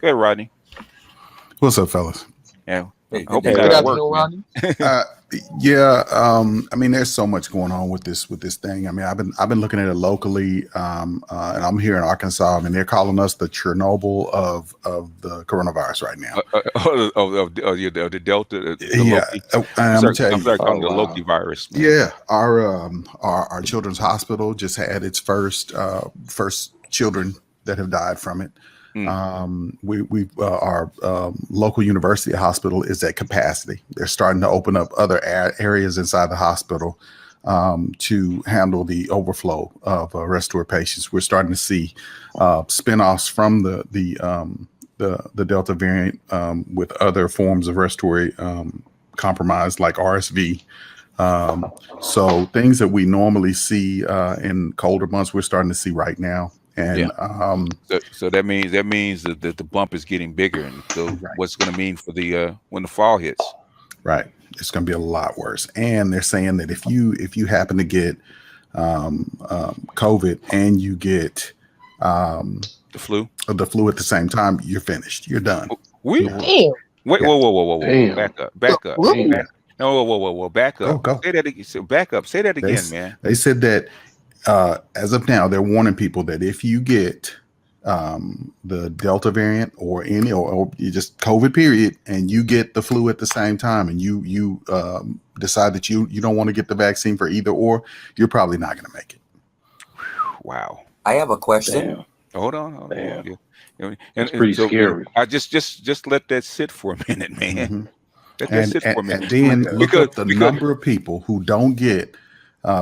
Go ahead, Rodney. What's up, fellas? Yeah. Hey, I good hope day, you're Good not at Rodney. work, afternoon, man. Rodney. Uh, yeah, I mean, there's so much going on with this thing. I mean, I've been looking at it locally, and I'm here in Arkansas. I mean, they're calling us the Chernobyl of the coronavirus right now. The Delta, the Yeah, Loki. and I'm I'm gonna sorry, tell I'm you. sorry, calling Oh, it the Loki wow. virus, man. Yeah, our children's hospital just had its first children that have died from it. Mm. We our local university hospital is at capacity. They're starting to open up other areas inside the hospital to handle the overflow of respiratory patients. We're starting to see spinoffs from the Delta variant with other forms of respiratory compromise like RSV. So things that we normally see in colder months, we're starting to see right now. Yeah. And So that means that the bump is getting bigger, and so right, what's going to mean for the when the fall hits? right, it's going to be a lot worse. And they're saying that if you happen to get COVID and you get The flu. the flu at the same time, you're finished. You're done. We Damn. wait. Yeah, Whoa. Damn. Back The up. flu. Back. No, whoa. Back go up. go. Say that again. Back up. Say that They again, man. they said that as of now, they're warning people that if you get the Delta variant or or you just COVID period, and you get the flu at the same time, and you decide that you don't want to get the vaccine for either or, you're probably not going to make it. Wow. I have a question. Damn. Hold on. Damn. Yeah. And, That's and pretty so scary. I just let that sit for a minute, man. hmm Let that And, sit and for a minute. and then look Because up the because number of people who don't get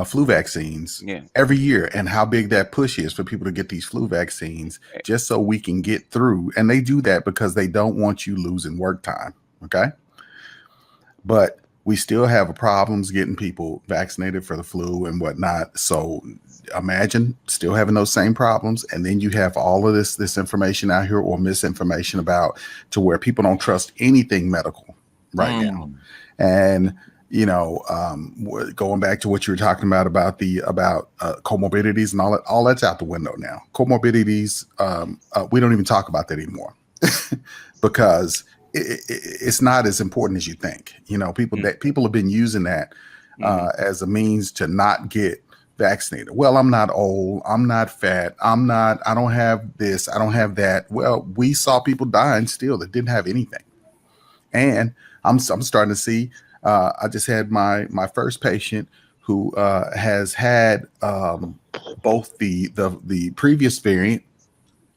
flu vaccines yeah. every year, and how big that push is for people to get these flu vaccines, just so we can get through. And they do that because they don't want you losing work time. Okay. But we still have problems getting people vaccinated for the flu and whatnot. So imagine still having those same problems, and then you have all of this information out here, or misinformation, about to where people don't trust anything medical right now. Mm. And going back to what you were talking about the comorbidities and all that's out the window now. Comorbidities, we don't even talk about that anymore because it's not as important as you think. People have been using that as a means to not get vaccinated. Well, I'm not old, I'm not fat, I don't have this, I don't have that. Well, we saw people dying still that didn't have anything. And I'm starting to see. I just had my first patient who has had both the previous variant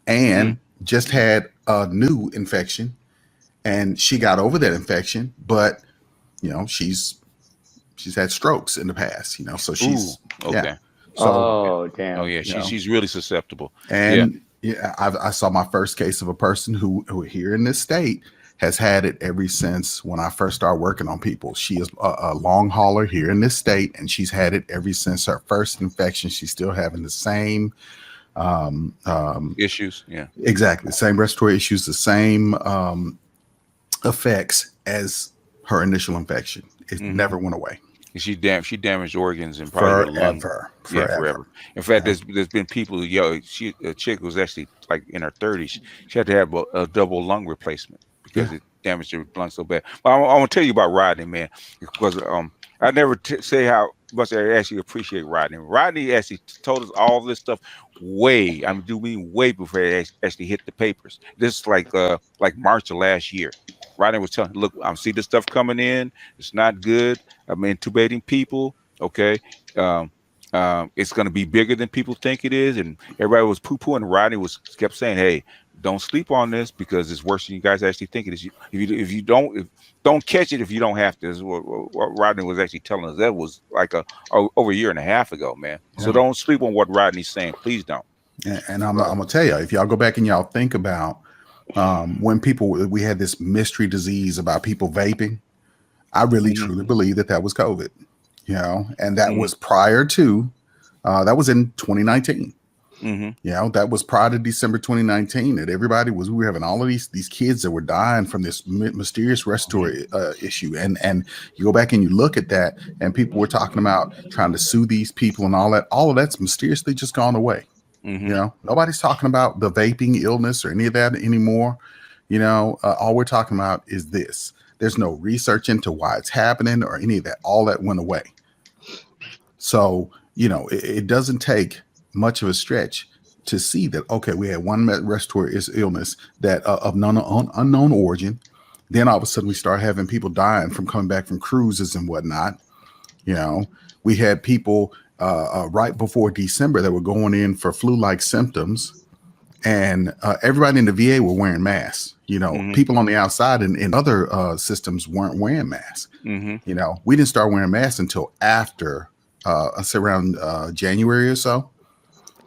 Mm-hmm. and just had a new infection, and she got over that infection, but she's had strokes in the past. So Ooh. yeah. Okay. So Oh, Oh damn. yeah. you know, She's really susceptible. Yeah. and yeah, I saw my first case of a person who here in this state has had it ever since when I first started working on people. She is a long hauler here in this state, and she's had it ever since her first infection. She's still having the same Issues. Yeah. exactly the same respiratory issues, the same effects as her initial infection. It Mm-hmm. never went away. And she damaged organs and probably her lung. Yeah, forever. In fact, Yeah. there's been people. A chick was actually like in her 30s. She had to have a double lung replacement because Yeah. it damaged her lung so bad. But I want to tell you about Rodney, man, because I never say how much I actually appreciate Rodney. Rodney actually told us all this stuff do mean way before it actually hit the papers. This is like March of last year. Rodney was telling, look, I'm see this stuff coming in. It's not good. I'm intubating people. Okay. Um, it's going to be bigger than people think it is, and everybody was poo-pooing. Rodney kept saying, "Hey, don't sleep on this because it's worse than you guys actually think it is. If you don't catch it if you don't have to." This is what Rodney was actually telling us. That was like over a year and a half ago, man. So Yeah. don't sleep on what Rodney's saying. Please don't. And I'm gonna tell you, if y'all go back and y'all think about when we had this mystery disease about people vaping, I really Mm-hmm. truly believe that was COVID. And that Mm-hmm. was prior to that was in 2019. Mm-hmm. That was prior to December 2019, that we were having all of these kids that were dying from this mysterious respiratory issue. And you go back and you look at that, and people were talking about trying to sue these people and all that. All of that's mysteriously just gone away. Mm-hmm. Nobody's talking about the vaping illness or any of that anymore. All we're talking about is this. There's no research into why it's happening or any of that. All that went away. So, it doesn't take much of a stretch to see that, okay, we had one respiratory illness that of unknown origin. Then all of a sudden we start having people dying from coming back from cruises and whatnot. We had people right before December that were going in for flu-like symptoms, and everybody in the VA were wearing masks. People on the outside and other systems weren't wearing masks. We didn't start wearing masks until after, I say around January or so,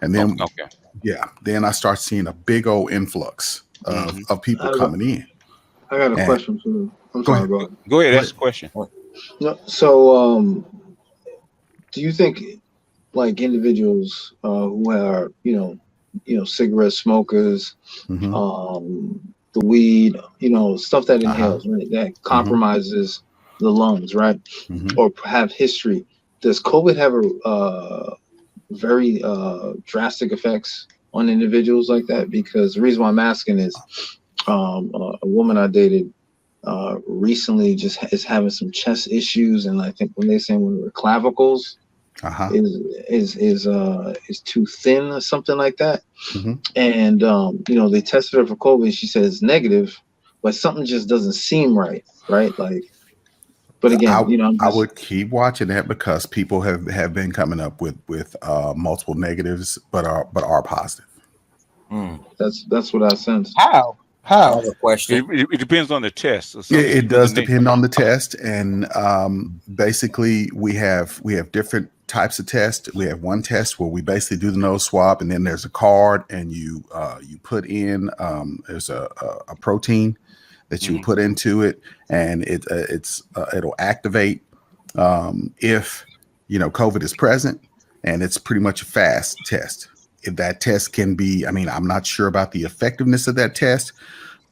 and then Okay. then I start seeing a big old influx of people I got, coming in. I got a And question for you. I'm go sorry, ahead. go ahead. Go ahead. Go Ask ahead. the question. No, so, do you think like individuals who are, cigarette smokers, Hmm. the weed, stuff that Uh-huh. inhales, right, that Hmm. compromises the lungs, right, Hmm. or have history? Does COVID have a very drastic effects on individuals like that? Because the reason why I'm asking is a woman I dated recently just is having some chest issues, and I think when they say one of her clavicles Uh-huh. is too thin or something like that, Hmm. and they tested her for COVID. She says negative, but something just doesn't seem right, right? Like, but I again, I'm I just would keep watching that because people have been coming up with multiple negatives, but are positive. Mm. that's what I sensed. How? I How? have a question. It depends on the test. So Yeah, some it depends does on the depend on the test, and basically we have different types of tests. We have one test where we basically do the nose swab, and then there's a card, and you put in there's a protein that you Mhm. put into it, and it'll activate if COVID is present, and it's pretty much a fast test. If that test can be, I mean, I'm not sure about the effectiveness of that test,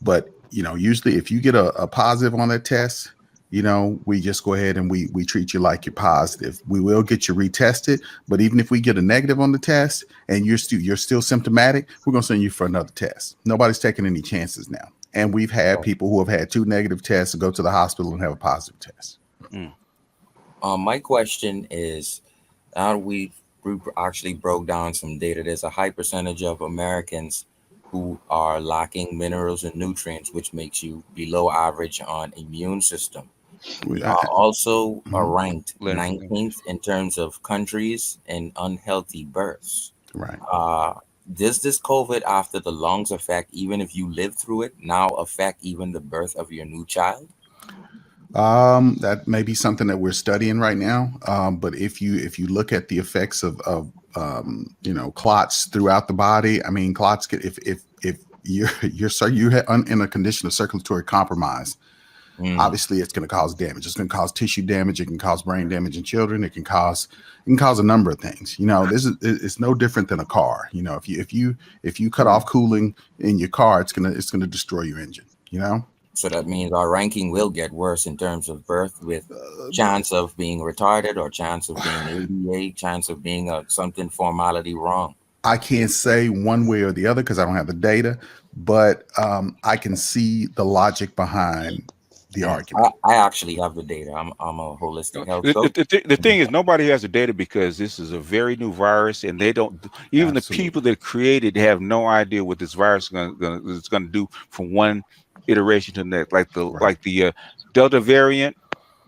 but usually if you get a positive on that test, we just go ahead and we treat you like you're positive. We will get you retested, but even if we get a negative on the test and you're still symptomatic, we're gonna send you for another test. Nobody's taking any chances now. And we've had people who have had two negative tests go to the hospital and have a positive test. Mm. My question is, we actually broke down some data. There's a high percentage of Americans who are lacking minerals and nutrients, which makes you below average on immune system. We are also Mhm. ranked Leonard from England. 19th in terms of countries in unhealthy births. Right. Uh, does this COVID after the lungs effect, even if you live through it, now affect even the birth of your new child? That may be something that we're studying right now. But if you look at the effects of clots throughout the body, I mean, clots could, if you're in a condition of circulatory compromise, Mm, obviously it's going to cause damage. It's going to cause tissue damage. It can cause brain damage in children. It can cause a number of things. It's no different than a car. If you cut off cooling in your car, it's gonna destroy your engine. so that means our ranking will get worse in terms of birth, with chance of being retarded or chance of being ADA, chance of being something formality wrong. I can't say one way or the other because I don't have the data, but I can see the logic behind the Mm. argument. I actually have the data. I'm a holistic health The, coach. the, the, the thing is, nobody has the data because this is a very new virus, and they don't. Even the people Absolutely. that created have no idea what this virus is going to do from one iteration to the next. Right. Like the Delta variant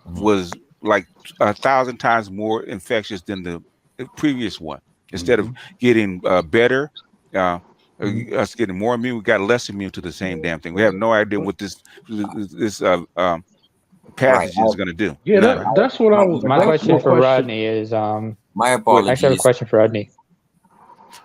Mhm. was like 1,000 times more infectious than the previous one. Instead of Hmm. getting better, uh, Hmm. us getting more immune, we got less immune to the same damn thing. We have no idea what this Right. pathogen is going to do. Yeah, None. that that's what I was. My My That's question my for question. Rodney is my But I actually have a apologies. question for Rodney.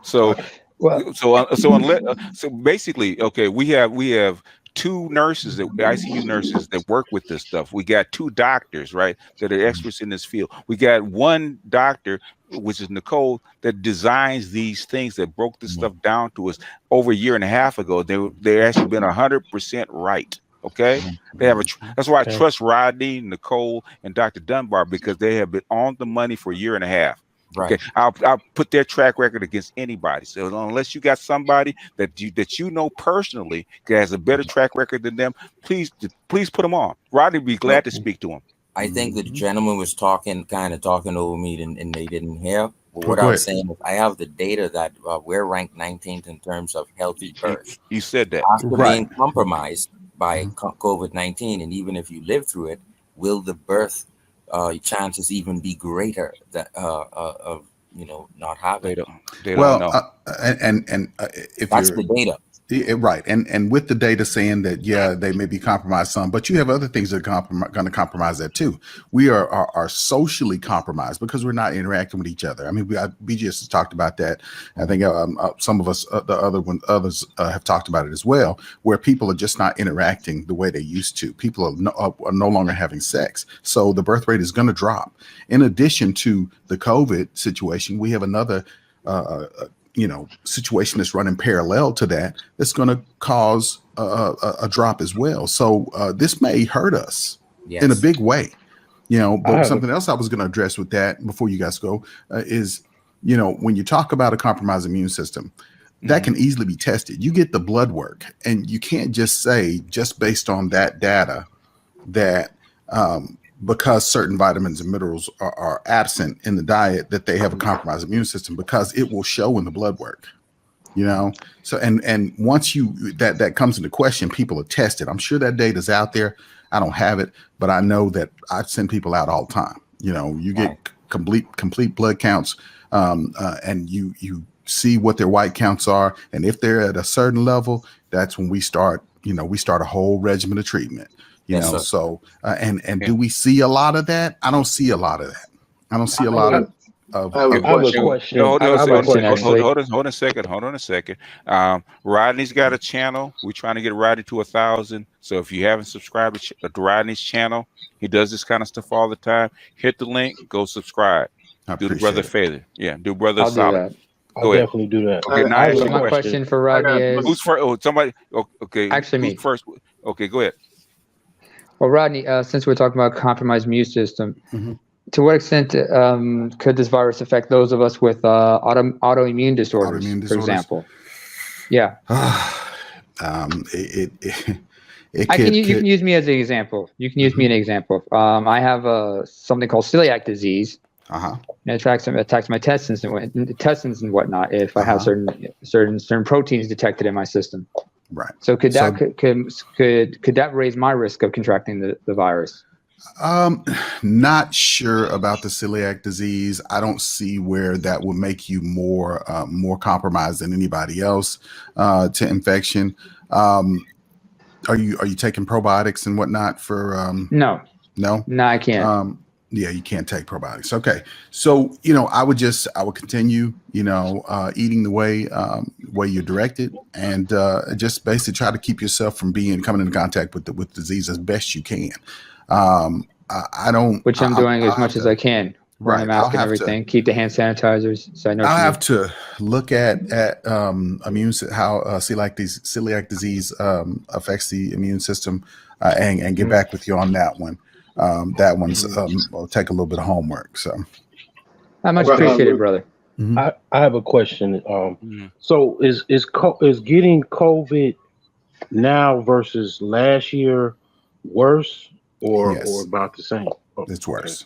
so Well, so basically, okay, we have two nurses, that ICU nurses, that work with this stuff. We got two doctors, right, that are experts in this field. We got one doctor, which is Nicole, that designs these things, that broke this Mhm. stuff down to us over a year and a half ago. They actually been 100% right. Okay, Mhm. they have Hmm. that's why I okay. trust Rodney, Nicole, and Dr. Dunbar, because they have been on the money for a year and a half. Right. Okay, I'll put their track record against anybody. So unless you got somebody that you know personally that has a better track record than them, please put them on. Rodney would be glad to speak to him. I think the gentleman was talking over me, and they didn't hear. But Oh, what go I ahead. was saying is, I have the data that we're ranked 19th in terms of healthy birth. You said that. After Right. being compromised by COVID-19, and even if you live through it, will the birth chances even be greater that of not having? They don't Well, know. if That's you're the data. right, and with the data saying that, yeah, they may be compromised some, but you have other things that are going to compromise that too. We are socially compromised because we're not interacting with each other. I mean, BGS has talked about that. I think some of us, others have talked about it as well, where people are just not interacting the way they used to. People are no longer having sex, so the birth rate is going to drop. In addition to the COVID situation, we have another situation that's running parallel to that's going to cause a drop as well. So this may hurt us in a big way, but something else I was going to address with that before you guys go is, when you talk about a compromised immune system, that can easily be tested. You get the blood work, and you can't just say, just based on that data, that because certain vitamins and minerals are absent in the diet, that they have a compromised immune system, because it will show in the blood work, So, and once that comes into question, people are tested. I'm sure that data's out there. I don't have it, but I know that I send people out all the time. You get complete blood counts, and you see what their white counts are. And if they're at a certain level, that's when we start a whole regimen of treatment. So do we see a lot of that? I don't see a lot of that. I don't see a lot of. I have a question. Hold I have a question, actually. Hold on a second. Rodney's got a channel. We're trying to get Rodney to 1,000. So if you haven't subscribed to Rodney's channel, he does this kind of stuff all the time. Hit the link, go subscribe. Do the brother a favor. Yeah, do brother a solid. Do that. Go ahead. Definitely do that. Okay, now ask your my question for Rodney is, who's first? Oh, somebody. Okay, actually who's me first? Okay, go ahead. Well, Rodney, since we're talking about compromised immune system, to what extent could this virus affect those of us with autoimmune disorders, for example? Yeah. You can use me as an example. You can use me as an example. I have something called celiac disease. And it attacks my intestines and whatnot if I have certain proteins detected in my system. Right. So could that raise my risk of contracting the virus? Not sure about the celiac disease. I don't see where that will make you more compromised than anybody else to infection. Are you taking probiotics and whatnot for? No, I can't. Yeah, you can't take probiotics. Okay, so I would continue eating the way you're directed, and just basically try to keep yourself from coming into contact with disease as best you can. I don't. Which I'm doing as much as I can. Wearing a mask and everything. Keep the hand sanitizers. So I know. I'll have to look at how celiac disease affects the immune system, and get back with you on that one. That one's will take a little bit of homework. So I much appreciate it, brother. I have a question. So is getting COVID now versus last year worse or about the same? It's worse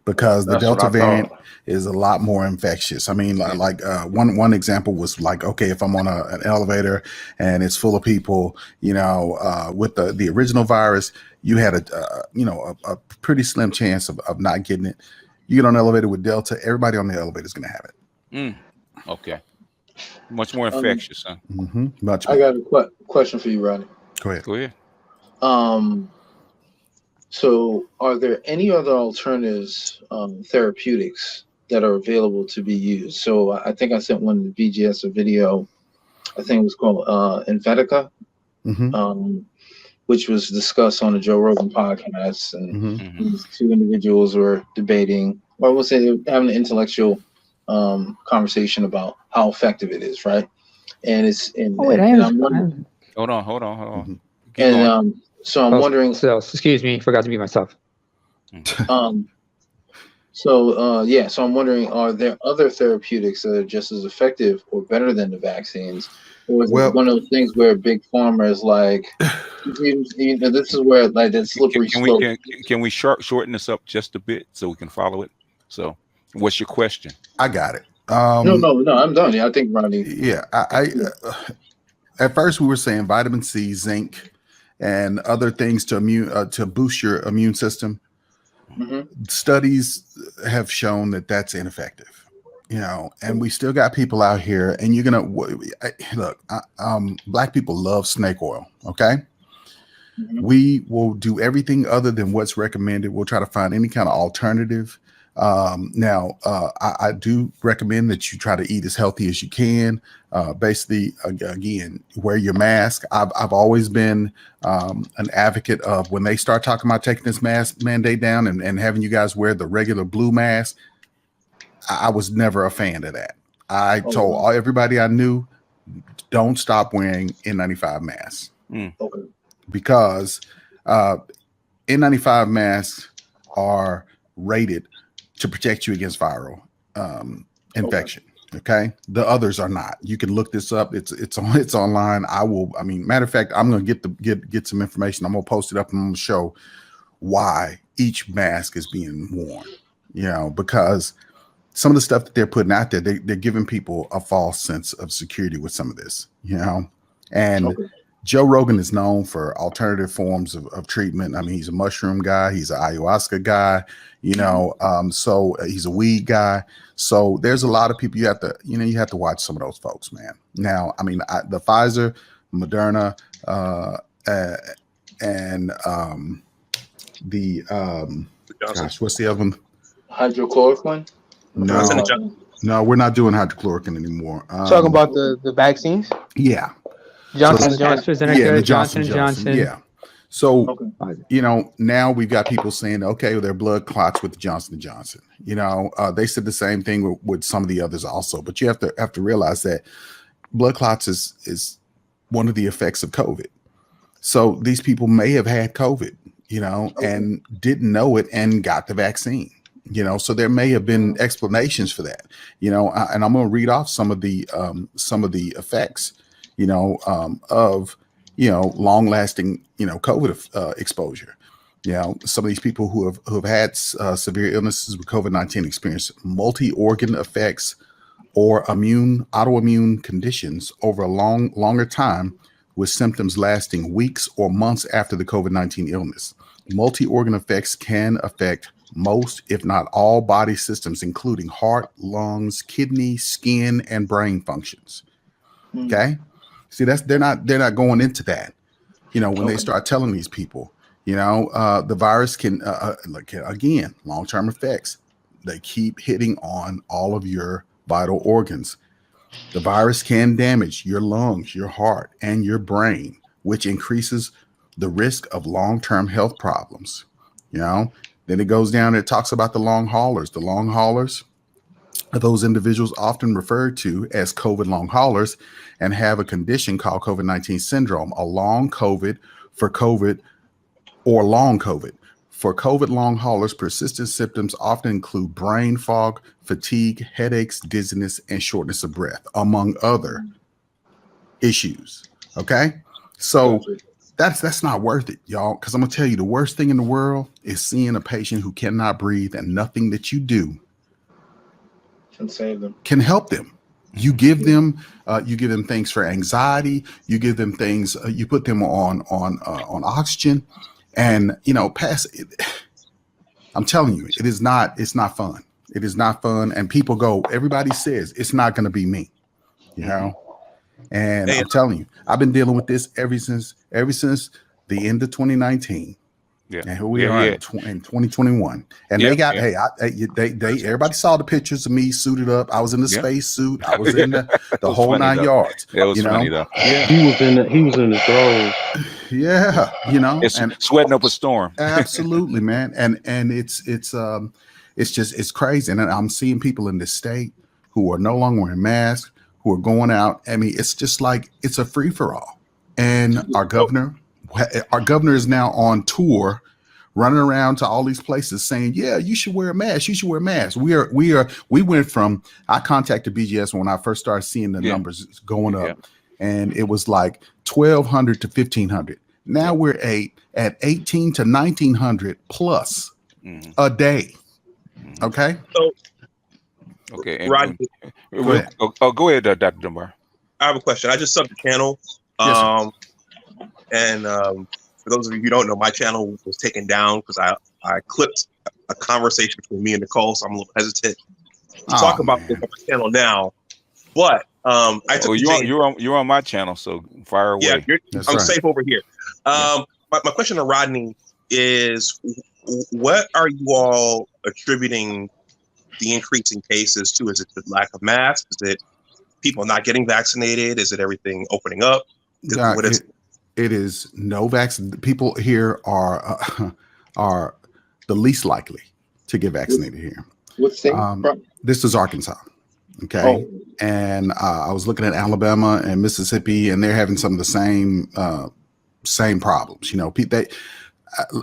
because the Delta variant is a lot more infectious. I mean, one example was like, okay, if I'm on an elevator and it's full of people, with the original virus, you had a pretty slim chance of not getting it. You get on an elevator with Delta, everybody on the elevator is going to have it. Okay. Much more infectious, huh? Much more. I got a question for you, Ronnie. Go ahead. So are there any other alternatives, therapeutics that are available to be used? So I think I sent one to VGS, a video, I think it was called Infectiousness, which was discussed on the Joe Rogan podcast. And these two individuals were debating, or I would say having an intellectual conversation about how effective it is, right? And it's hold on. So I'm wondering. So excuse me, forgot to mute myself. So so I'm wondering, are there other therapeutics that are just as effective or better than the vaccines, or is it one of those things where big pharma is like, this is where like that slippery slope? Can we shorten this up just a bit so we can follow it? So, what's your question? I got it. No, I'm done. Yeah, I think Ronnie. Yeah, at first we were saying vitamin C, zinc, and other things to boost your immune system. Mm-hmm. Studies have shown that that's ineffective, and we still got people out here, and you're gonna look. Black people love snake oil. Okay, we will do everything other than what's recommended. We'll try to find any kind of alternative. I do recommend that you try to eat as healthy as you can. Basically, again, wear your mask. I've always been an advocate of when they start talking about taking this mask mandate down and having you guys wear the regular blue mask. I was never a fan of that. I told everybody I knew, don't stop wearing N95 masks. Because N95 masks are rated to protect you against viral infection. Okay. The others are not. You can look this up. It's online. Matter of fact, I'm going to get some information. I'm going to post it up and I'm going to show why each mask is being worn, because some of the stuff that they're putting out there, they're giving people a false sense of security with some of this, and Joe Rogan is known for alternative forms of treatment. I mean, he's a mushroom guy. He's an ayahuasca guy, so he's a weed guy. So there's a lot of people you have to watch some of those folks, man. Now, I mean, the Pfizer, Moderna, and what's the other one? Hydrochloroquine? No, we're not doing hydrochloroquine anymore. Talking about the vaccines? Yeah. Johnson Johnson. Yeah. So, now we've got people saying, okay, well, they're blood clots with Johnson & Johnson. They said the same thing with some of the others also. But you have to realize that blood clots is one of the effects of COVID. So these people may have had COVID, and didn't know it and got the vaccine. So there may have been explanations for that. And I'm going to read off some of the effects of long-lasting COVID exposure. Some of these people who have had severe illnesses with COVID-19 experience multi-organ effects or autoimmune conditions over a longer time, with symptoms lasting weeks or months after the COVID-19 illness. Multi-organ effects can affect most, if not all, body systems, including heart, lungs, kidney, skin, and brain functions. Okay. See, they're not going into that, when they start telling these people, the virus can, again, long-term effects. They keep hitting on all of your vital organs. The virus can damage your lungs, your heart, and your brain, which increases the risk of long-term health problems. Then it goes down, it talks about the long haulers. The long haulers are those individuals often referred to as COVID long haulers and have a condition called COVID-19 syndrome, a long COVID for COVID or long COVID. For COVID long haulers, persistent symptoms often include brain fog, fatigue, headaches, dizziness, and shortness of breath, among other issues. Okay. So that's not worth it, y'all. Because I'm going to tell you, the worst thing in the world is seeing a patient who cannot breathe and nothing that you do can save them, can help them. You give them things for anxiety. You give them things. You put them on oxygen, and I'm telling you, it's not fun. It is not fun. And people go, everybody says it's not going to be me, And I'm telling you, I've been dealing with this ever since the end of 2019. Yeah. And here we are in 2021. And they got, everybody saw the pictures of me suited up. I was in the space suit. I was in the whole 9 yards. It was funny though. Yeah. He was in the throes. Yeah. And sweating up a storm. Absolutely, man. And it's crazy. And I'm seeing people in this state who are no longer wearing masks, who are going out. I mean, it's just like, it's a free for all. And our governor is now on tour running around to all these places saying, yeah, you should wear a mask. You should wear a mask. We went from, I contacted BGS when I first started seeing the numbers going up, and it was like 1,200 to 1,500. Now we're at 18 to 1,900 plus a day. Okay. So, okay. And, Rodney, go ahead. Go ahead, Dr. Dunbar. I have a question. I just subbed the channel. And for those of you who don't know, my channel was taken down because I clipped a conversation between me and Nicole, so I'm a little hesitant to talk about this on my channel now. But I took you're on my channel, so fire away. Yeah, I'm safe over here. My question to Rodney is, what are you all attributing the increase in cases to? Is it the lack of masks? Is it people not getting vaccinated? Is it everything opening up? It is no vaccine. People here are the least likely to get vaccinated here. What state? This is Arkansas. Okay. Oh. And I was looking at Alabama and Mississippi, and they're having some of the same problems. You know,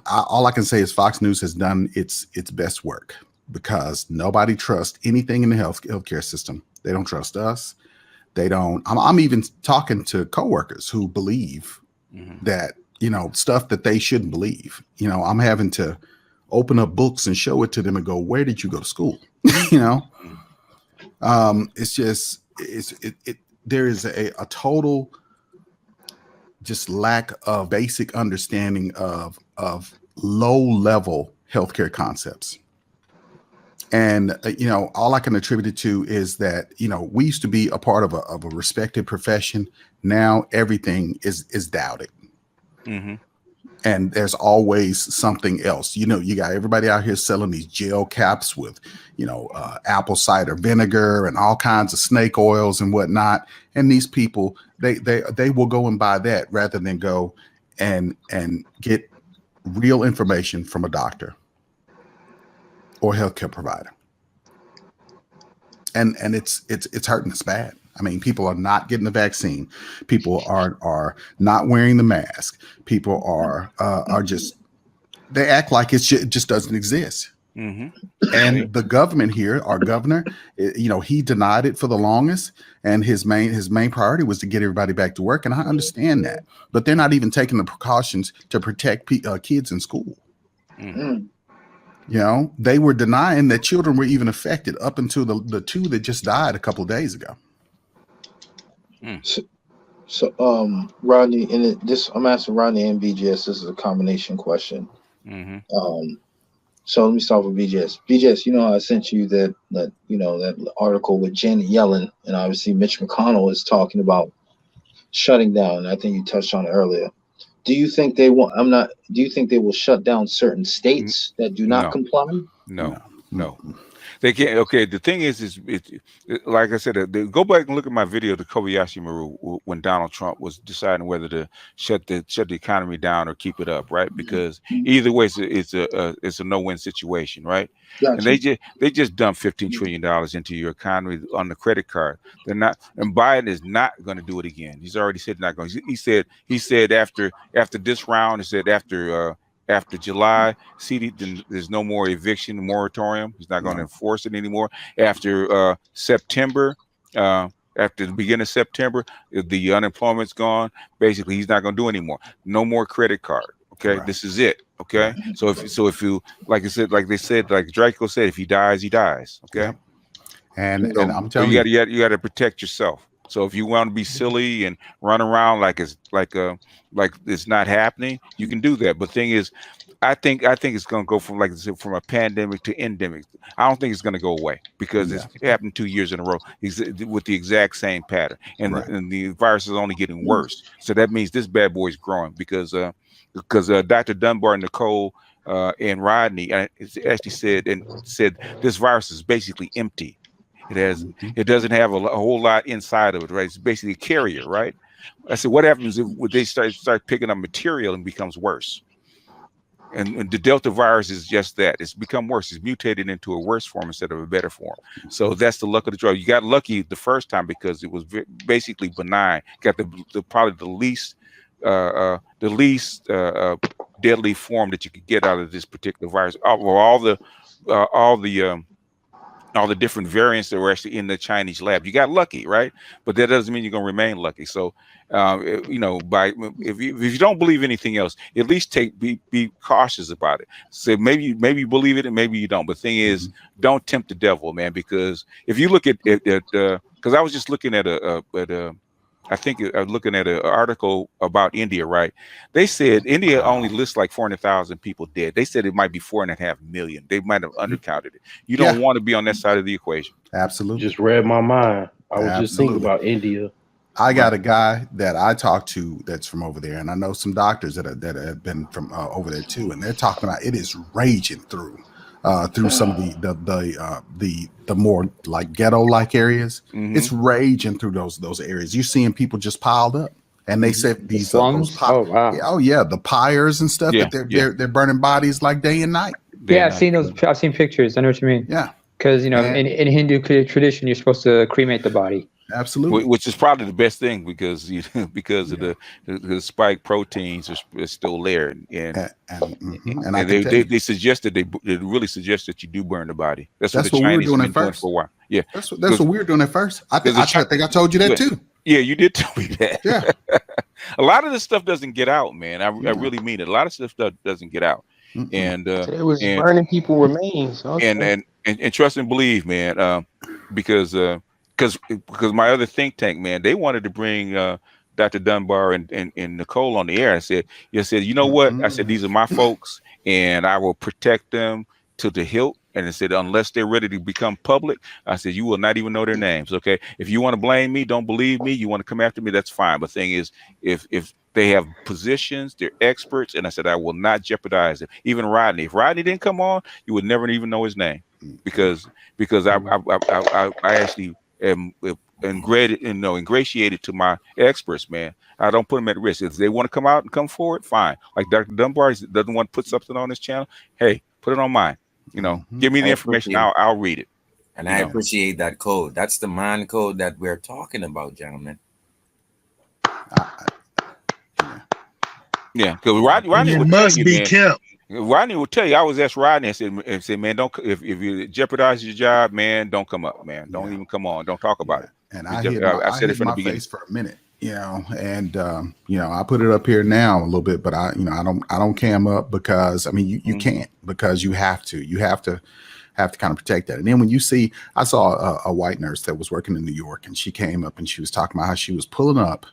all I can say is Fox News has done its best work, because nobody trusts anything in the healthcare system. They don't trust us. They don't. I'm even talking to coworkers who believe that, you know, stuff that they shouldn't believe. You know, I'm having to open up books and show it to them and go, where did you go to school? You know, it's just, there is a total just lack of basic understanding of low level healthcare concepts. And, you know, all I can attribute it to is that, you know, we used to be a part of a respected profession. Now everything is doubted. And there's always something else. You know, you got everybody out here selling these gel caps with, you know, apple cider vinegar and all kinds of snake oils and whatnot. And these people, they will go and buy that rather than go and get real information from a doctor or healthcare provider. And it's hurting us bad. I mean, people are not getting the vaccine. People are not wearing the mask. People are just, they act like it just doesn't exist. And the government here, our governor, you know, he denied it for the longest, and his main priority was to get everybody back to work. And I understand that, but they're not even taking the precautions to protect kids in school. You know, they were denying that children were even affected up until the two that just died a couple of days ago. So, Rodney, I'm asking Rodney and BGS. This is a combination question. So let me start with BGS. BGS, you know, I sent you that article with Janet Yellen, and obviously Mitch McConnell is talking about shutting down. I think you touched on it earlier. Do you think they will? Do you think they will shut down certain states that do not comply? No. They can't. Okay, the thing is like I said, go back and look at my video to Kobayashi Maru when Donald Trump was deciding whether to shut the economy down or keep it up, right? Because either way, it's a no-win situation, right? Gotcha. And they just dumped $15 trillion into your economy on the credit card. They're not, and Biden is not going to do it again. He's already said not going. He said after this round, he said after July, there's no more eviction moratorium. He's not going to enforce it anymore. After September, after the beginning of September, the unemployment's gone. Basically, he's not going to do anymore. No more credit card. Okay, this is it. Okay, so if you like Draco said, if he dies, he dies. Okay, and I'm telling you, you got to protect yourself. So if you want to be silly and run around like it's not happening, you can do that. But the thing is, I think it's going to go from a pandemic to endemic. I don't think it's going to go away, because it's happened 2 years in a row with the exact same pattern, and the virus is only getting worse. So that means this bad boy is growing, because Dr. Dunbar, Nicole, and Rodney actually said this virus is basically empty. It doesn't have a whole lot inside of it, right? It's basically a carrier, right? I said, what happens if they start picking up material and becomes worse? And the Delta virus is just that. It's become worse. It's mutated into a worse form instead of a better form. So that's the luck of the draw. You got lucky the first time because it was basically benign. Got probably the least deadly form that you could get out of this particular virus. All the different variants that were actually in the Chinese lab. You got lucky, right? But that doesn't mean you're going to remain lucky. So, if you don't believe anything else, at least be cautious about it. So maybe you believe it and maybe you don't. But the thing is, don't tempt the devil, man. Because if you look at because I was just looking at I think I was looking at an article about India, right? They said India only lists like 400,000 people dead. They said it might be 4.5 million. They might have undercounted it. You don't want to be on that side of the equation. Absolutely. Just read my mind. I was just thinking about India. I got a guy that I talked to that's from over there, and I know some doctors that have been from over there too, and they're talking about it is raging through some of the more like ghetto like areas. It's raging through those areas. You're seeing people just piled up, and they said these slums. The pyres and stuff that they're burning bodies like day and night. I've seen those. I've seen pictures. I know what you mean. Yeah, because in Hindu tradition, you're supposed to cremate the body. Absolutely, which is probably the best thing because of the spike proteins are still there, and they suggested they really suggest that you do burn the body. That's what the Chinese have been doing for a while. Yeah, that's what we were doing at first. I think I told you that too. Yeah, you did tell me that. Yeah, a lot of this stuff doesn't get out, man. I really mean it. A lot of stuff doesn't get out, and it was burning people remains. Okay. And trust and believe, man, because my other think tank, man, they wanted to bring Dr. Dunbar and Nicole on the air. I said, you know what? I said, these are my folks, and I will protect them to the hilt. And I said, unless they're ready to become public, I said, you will not even know their names. Okay. If you want to blame me, don't believe me, you want to come after me, that's fine. But the thing is, if they have positions, they're experts, and I said, I will not jeopardize them. Even Rodney. If Rodney didn't come on, you would never even know his name because I actually am ingratiated to my experts, man. I don't put them at risk. If they want to come out and come forward, fine. Like Dr. Dunbar doesn't want to put something on his channel. Hey, put it on mine. Give me the information. I'll read it. And I appreciate that code. That's the mind code that we're talking about, gentlemen. Yeah, because Rodney must be kept. Rodney will tell you. I was asked Rodney. I said, man, don't if you jeopardize your job, man, don't come up, man. Don't even come on. Don't talk about it. And I said it from the beginning. Face for a minute, and I put it up here now a little bit, but I don't cam up because you can't, because you have to kind of protect that. And then when you see, I saw a white nurse that was working in New York, and she came up and she was talking about how she was pulling up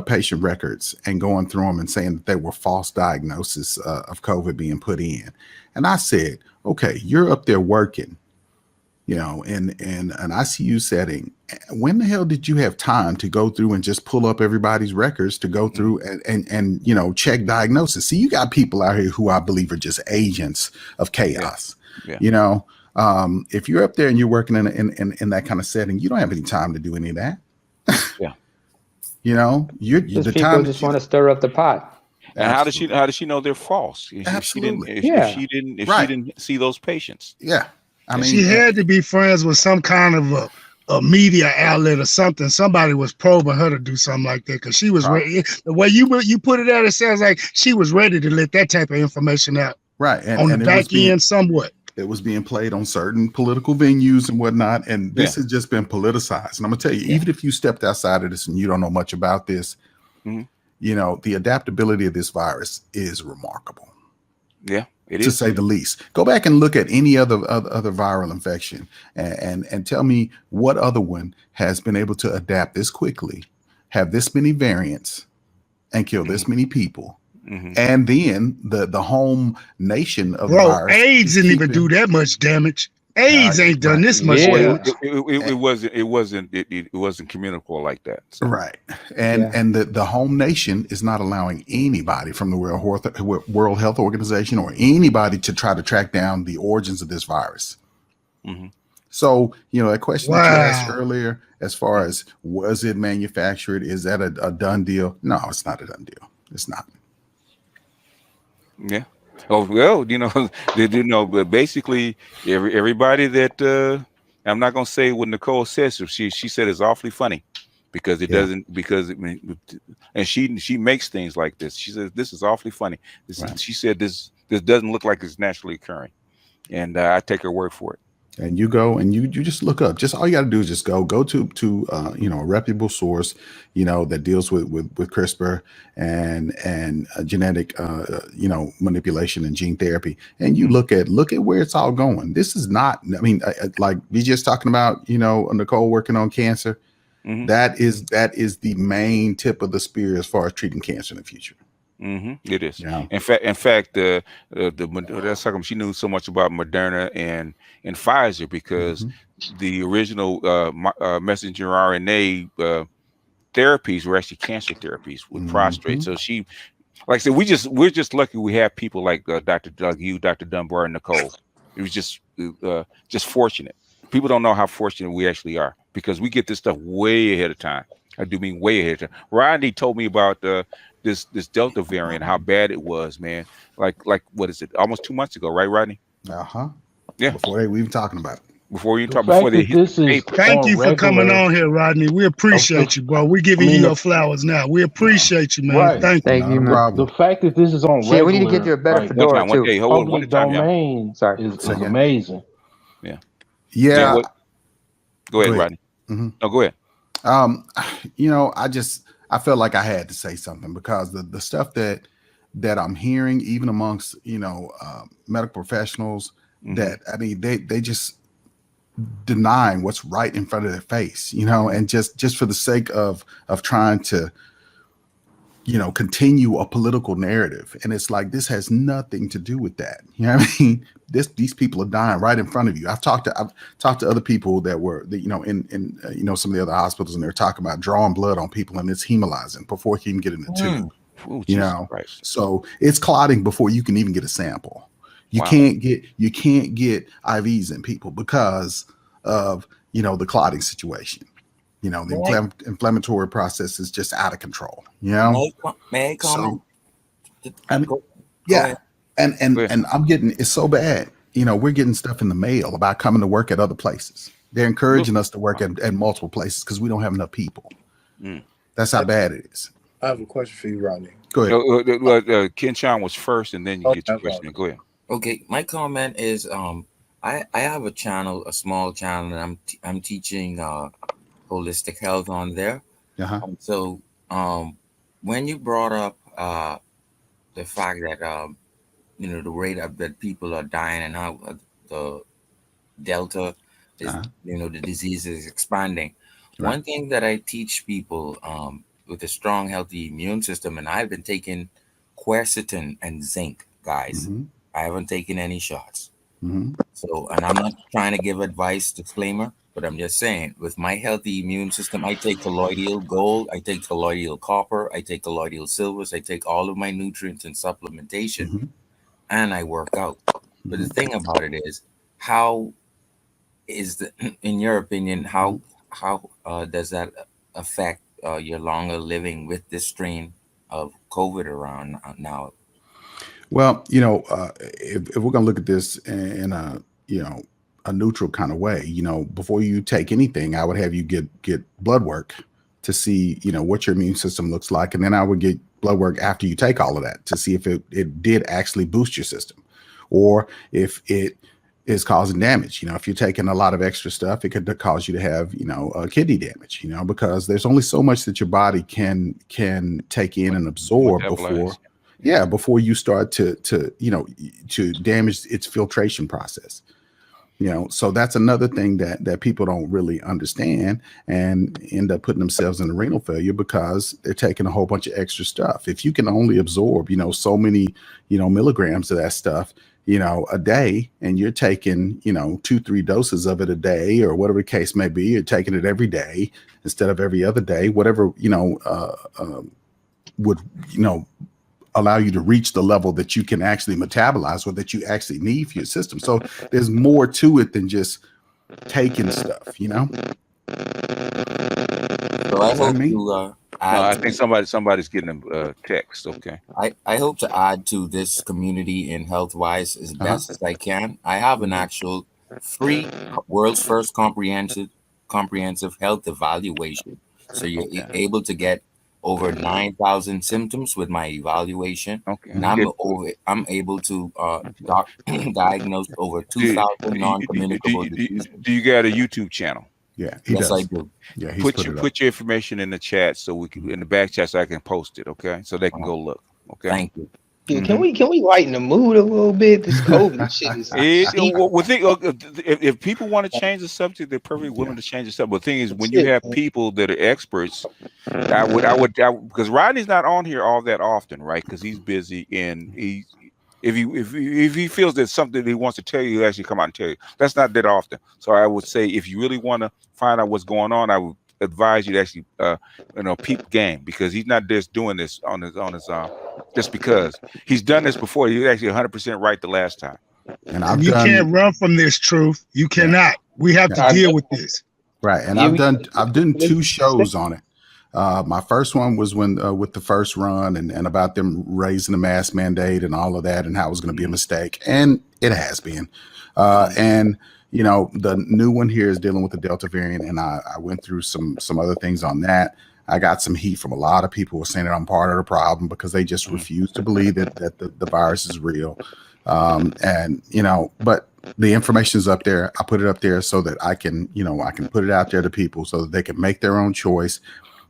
patient records and going through them and saying that there were false diagnoses of COVID being put in. And I said, okay, you're up there working, in an ICU setting. When the hell did you have time to go through and just pull up everybody's records to go through and check diagnosis? See, you got people out here who I believe are just agents of chaos. Yeah. If you're up there and you're working in that kind of setting, you don't have any time to do any of that. Yeah. You're the people just want to stir up the pot. And how does she know they're false? Absolutely. If she didn't see those patients. Yeah. I mean, she had to be friends with some kind of a media outlet or something. Somebody was probing her to do something like that, because she was ready. The way you put it out, it sounds like she was ready to let that type of information out. Right. On the back end somewhat. It was being played on certain political venues and whatnot. And this has just been politicized. And I'm going to tell you, even if you stepped outside of this and you don't know much about this, the adaptability of this virus is remarkable. Yeah, it is. To say the least. Go back and look at any other viral infection and tell me what other one has been able to adapt this quickly, have this many variants, and kill this many people. And then the home nation of the virus. AIDS didn't even do that much damage. AIDS ain't done this much damage. It wasn't communicable like that. So. Right. And the home nation is not allowing anybody from the World Health Organization or anybody to try to track down the origins of this virus. So, that question that you asked earlier, as far as was it manufactured, is that a done deal? No, it's not a done deal. It's not. Yeah. Oh well, but basically everybody that I'm not gonna say what Nicole says. She said it's awfully funny because it doesn't, because I mean, and she makes things like this. She says this is awfully funny. She said this doesn't look like it's naturally occurring, and I take her word for it. And you go and you just look up. Just all you got to do is just go to a reputable source, that deals with CRISPR and genetic manipulation and gene therapy, and you look at where it's all going. This is not. I mean, like we just talking about, Nicole working on cancer. That is the main tip of the spear as far as treating cancer in the future. It is. Yeah. In fact, that's how come she knew so much about Moderna and Pfizer, because the original messenger RNA therapies were actually cancer therapies with prostrate. So she, like I said, we're just lucky we have people like Dr. Doug, Dr. Dunbar, and Nicole. It was just fortunate. People don't know how fortunate we actually are, because we get this stuff way ahead of time. I do mean way ahead of time. Rodney told me about this Delta variant, how bad it was, man. Like what is it? Almost 2 months ago, right, Rodney? Yeah. Before they were even talking about it. Before you talk, before they hit this is thank you for coming on here, Rodney. We appreciate you, bro. We're giving you your flowers now. We appreciate you, man. Right. Thank you, man. The fact that this is on regular, we need to get you a better fedora too. Public domain is amazing. Yeah. Yeah. Go ahead, Rodney. No, go ahead. I felt like I had to say something, because the stuff that I'm hearing, even amongst medical professionals, that I mean they just denying what's right in front of their face, and just for the sake of trying to continue a political narrative. And it's like, this has nothing to do with that. You know what I mean? These people are dying right in front of you. I've talked to other people that were, in some of the other hospitals, and they're talking about drawing blood on people, and it's hemolyzing before you can even get in the tube. Ooh, so it's clotting before you can even get a sample. You can't get IVs in people because of, the clotting situation. The inflammatory process is just out of control. May I comment? And I'm getting, it's so bad. We're getting stuff in the mail about coming to work at other places. They're encouraging us to work at multiple places because we don't have enough people. That's how bad it is. I have a question for you, Rodney. Go ahead. Ken Chan was first, and then you get your question. Go ahead. Okay, my comment is, I have a channel, a small channel, and I'm teaching holistic health on there. So when you brought up the fact that the rate that people are dying, and how the Delta is, the disease is expanding. One thing that I teach people with a strong, healthy immune system, and I've been taking quercetin and zinc, guys. I haven't taken any shots. So, and I'm not trying to give advice, disclaimer, but I'm just saying, with my healthy immune system, I take colloidal gold, I take colloidal copper, I take colloidal silvers, I take all of my nutrients and supplementation, and I work out. But the thing about it is, how is in your opinion, how does that affect your longer living with this strain of COVID around now? Well, if we're going to look at this in a neutral kind of way, before you take anything, I would have you get blood work to see, what your immune system looks like. And then I would get blood work after you take all of that to see if it did actually boost your system, or if it is causing damage. If you're taking a lot of extra stuff, it could cause you to have, kidney damage, because there's only so much that your body can take in and absorb before you start to damage its filtration process. So that's another thing that people don't really understand, and end up putting themselves in a renal failure because they're taking a whole bunch of extra stuff. If you can only absorb, so many, milligrams of that stuff, a day, and you're taking, 2-3 doses of it a day, or whatever the case may be, you're taking it every day instead of every other day, whatever, would, allow you to reach the level that you can actually metabolize, or that you actually need for your system. So there's more to it than just taking stuff, So I hope to I think somebody's getting a text. Okay. I hope to add to this community in health-wise as best as I can. I have an actual free world's first comprehensive health evaluation. So you're able to get over 9,000 symptoms with my evaluation. Okay. And I'm able to diagnose over 2,000 non-communicable diseases. Do you got a YouTube channel? Yeah, he Yes, does. I do. Yeah, he's put your information in the chat so we can in the back chat so I can post it. Okay, so they can go look. Okay. Thank you. Yeah, can we lighten the mood a little bit? This COVID shit is. If people want to change the subject, they're perfectly willing to change the subject. But the thing is, when you have people that are experts, I would because Rodney's not on here all that often, right? Because he's busy and if he feels there's something that he wants to tell you, he'll actually come out and tell you. That's not that often. So I would say if you really want to find out what's going on, I would advise you to actually peep game, because he's not just doing this on his just because he's done this before. He was actually 100% right the last time. And you can't run from this truth. You cannot. We have to deal with this. Right. And I've done 2 shows on it. My first one was when with the first run and about them raising the mask mandate and all of that and how it was going to be a mistake. And it has been. And the new one here is dealing with the Delta variant, and I went through some other things on that. I got some heat from a lot of people who were saying that I'm part of the problem because they just refuse to believe that the virus is real. But the information is up there. I put it up there so that I can put it out there to people so that they can make their own choice.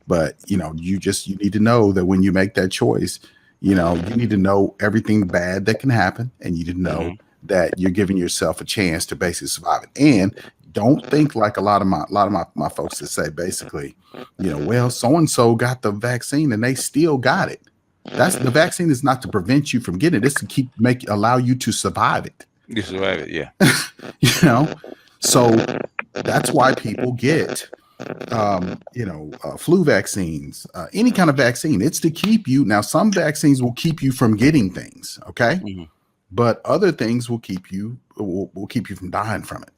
But you need to know that when you make that choice, you need to know everything bad that can happen, and you need to know that you're giving yourself a chance to basically survive it. And don't think like a lot of my folks that say basically, well, so and so got the vaccine and they still got it. That's the vaccine is not to prevent you from getting it. It's to allow you to survive it. You survive it, yeah. So that's why people get flu vaccines, any kind of vaccine. It's to keep you. Now, some vaccines will keep you from getting things, okay? But other things will keep you from dying from it,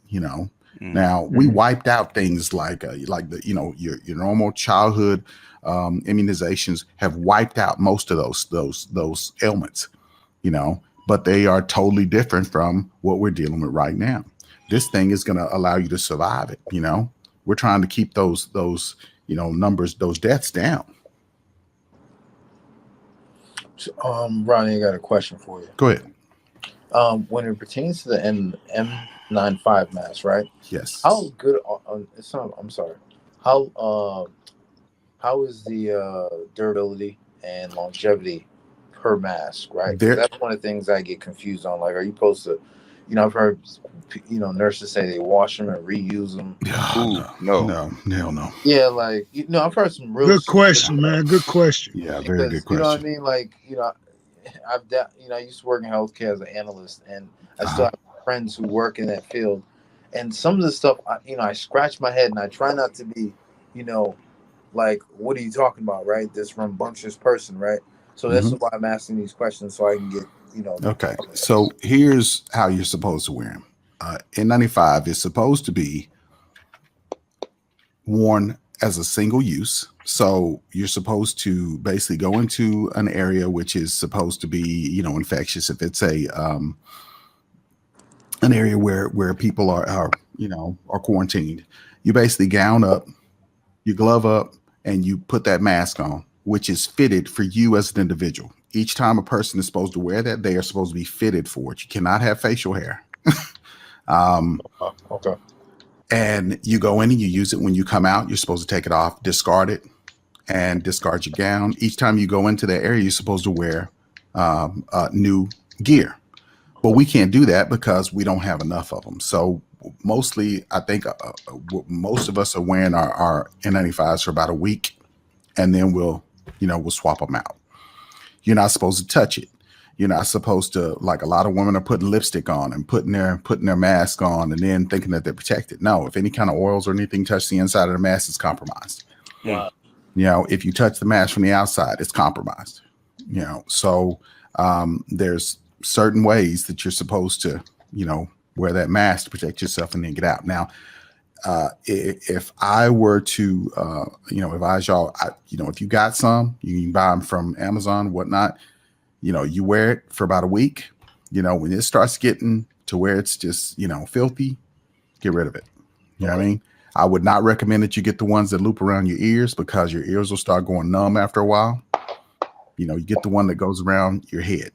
Now, we wiped out things like your normal childhood immunizations have wiped out most of those ailments, but they are totally different from what we're dealing with right now. This thing is going to allow you to survive it, We're trying to keep those numbers, those deaths down. So, Ronnie, I got a question for you. Go ahead. When it pertains to the N95 mask, right? Yes. How good? I'm sorry. How is the durability and longevity per mask? Right. That's one of the things I get confused on. Like, are you supposed to? I've heard nurses say they wash them and reuse them. No. Yeah, like I've heard some real good question, man. Good question. Yeah, very good question. You know what I mean? Like, I used to work in healthcare as an analyst, and I still have friends who work in that field. And some of the stuff, I scratch my head and I try not to be, like, what are you talking about, right? This rambunctious person, right? So that's why I'm asking these questions so I can get, Okay. So here's how you're supposed to wear them. N95 is supposed to be worn as a single use. So you're supposed to basically go into an area which is supposed to be, infectious. If it's an area where people are quarantined, you basically gown up, you glove up, and you put that mask on, which is fitted for you as an individual. Each time a person is supposed to wear that, they are supposed to be fitted for it. You cannot have facial hair. Okay. And you go in and you use it. When you come out, you're supposed to take it off, discard it, and discard your gown. Each time you go into that area, you're supposed to wear new gear. But we can't do that because we don't have enough of them. So mostly, I think most of us are wearing our N95s for about a week, and then we'll swap them out. You're not supposed to touch it. You're not supposed to, like a lot of women are putting lipstick on and putting their mask on and then thinking that they're protected. No, if any kind of oils or anything touch the inside of the mask, it's compromised. Wow. If you touch the mask from the outside, it's compromised. So there's certain ways that you're supposed to, wear that mask to protect yourself and then get out. Now, if I were to, advise y'all, if you got some, you can buy them from Amazon, whatnot. You wear it for about a week. When it starts getting to where it's just, filthy, get rid of it. You know what I mean? I would not recommend that you get the ones that loop around your ears because your ears will start going numb after a while. You get the one that goes around your head,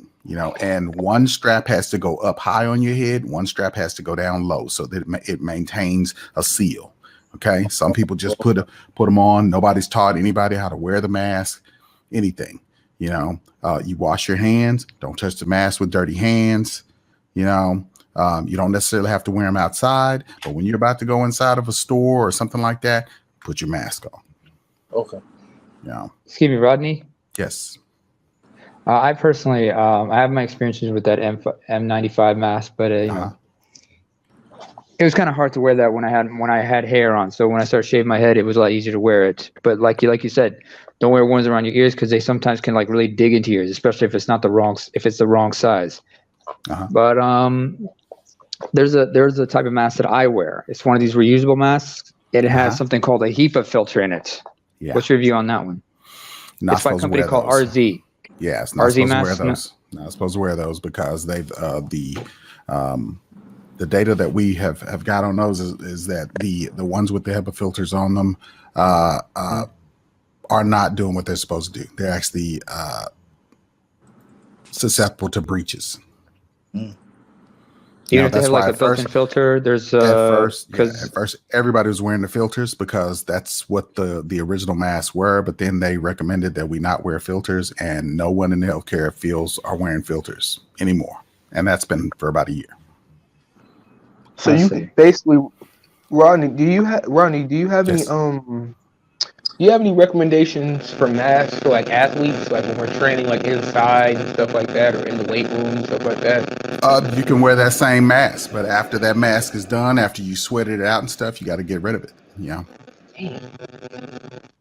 and one strap has to go up high on your head. One strap has to go down low so that it maintains a seal. Okay. Some people just put them on. Nobody's taught anybody how to wear the mask, anything, you wash your hands. Don't touch the mask with dirty hands. You don't necessarily have to wear them outside, but when you're about to go inside of a store or something like that, put your mask on. Okay. Excuse me, Rodney. Yes. I personally, I have my experiences with that M95 mask, but it was kind of hard to wear that when I had hair on. So when I started shaving my head, it was a lot easier to wear it. But like you said, don't wear ones around your ears because they sometimes can really dig into your ears, especially if it's the wrong size. But there's a type of mask that I wear. It's one of these reusable masks. It has something called a HEPA filter in it. Yeah. What's your view on that one? It's by a company called RZ. Yeah, it's not supposed to wear those. Not supposed to wear those because they've the data that we have got on those is that the ones with the HEPA filters on them are not doing what they're supposed to do. They're actually susceptible to breaches. Even if they have a built-in filter, there's at first everybody was wearing the filters because that's what the original masks were, but then they recommended that we not wear filters, and no one in the healthcare fields are wearing filters anymore, and that's been for about a year. So you basically, Rodney, do you have any do you have any recommendations for masks for athletes, when we're training inside and stuff like that, or in the weight room and stuff like that? You can wear that same mask, but after that mask is done, after you sweated it out and stuff, you got to get rid of it. Yeah.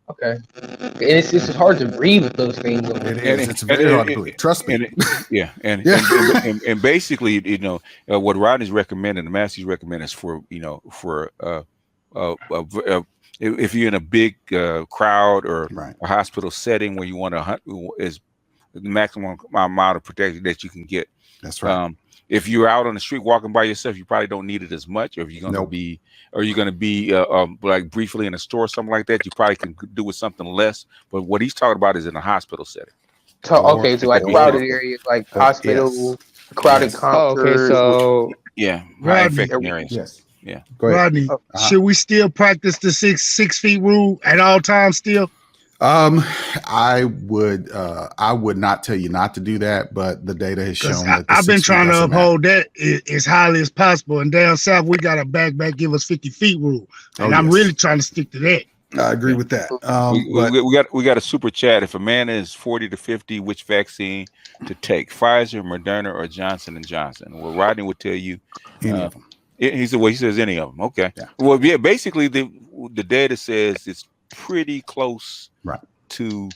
Okay. It's just hard to breathe with those things. It is. It's very hard to breathe. Trust me. And basically, what Rodney's recommending, the mask he's recommending is for if you're in a big crowd or a hospital setting where you want is the maximum amount of protection that you can get. That's right. If you're out on the street walking by yourself, you probably don't need it as much. Or if you're going to be briefly in a store or something like that, you probably can do with something less. But what he's talking about is in a hospital setting. So crowded areas, hospital, crowded concerts. Okay, so high infection areas. Yes. Yeah. Rodney, should we still practice the six feet rule at all times still? I would not tell you not to do that, but the data has shown that I've been trying to uphold that as highly as possible. And down south, we got a back give us 50 feet rule, and I'm really trying to stick to that. I agree with that. We got a super chat. If a man is 40 to 50, which vaccine to take? Pfizer, Moderna, or Johnson & Johnson? Well, Rodney would tell you any of them. He says any of them. Okay. Yeah. Well, yeah. Basically, the data says it's pretty close, to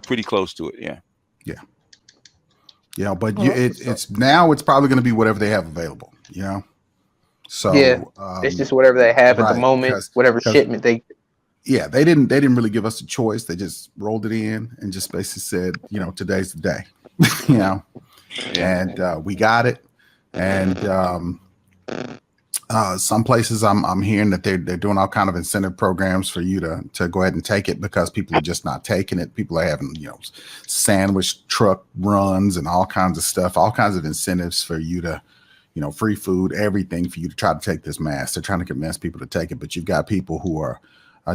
pretty close to it. Yeah. Yeah. Yeah, but it's probably going to be whatever they have available. So it's just whatever they have at the moment, whatever shipment they. Yeah, they didn't really give us a choice. They just rolled it in and just basically said, today's the day. And we got it. And some places I'm hearing that they're doing all kind of incentive programs for you to go ahead and take it because people are just not taking it. People are having, sandwich truck runs and all kinds of stuff, all kinds of incentives for you to, free food, everything for you to try to take this mask. They're trying to convince people to take it, but you've got people who are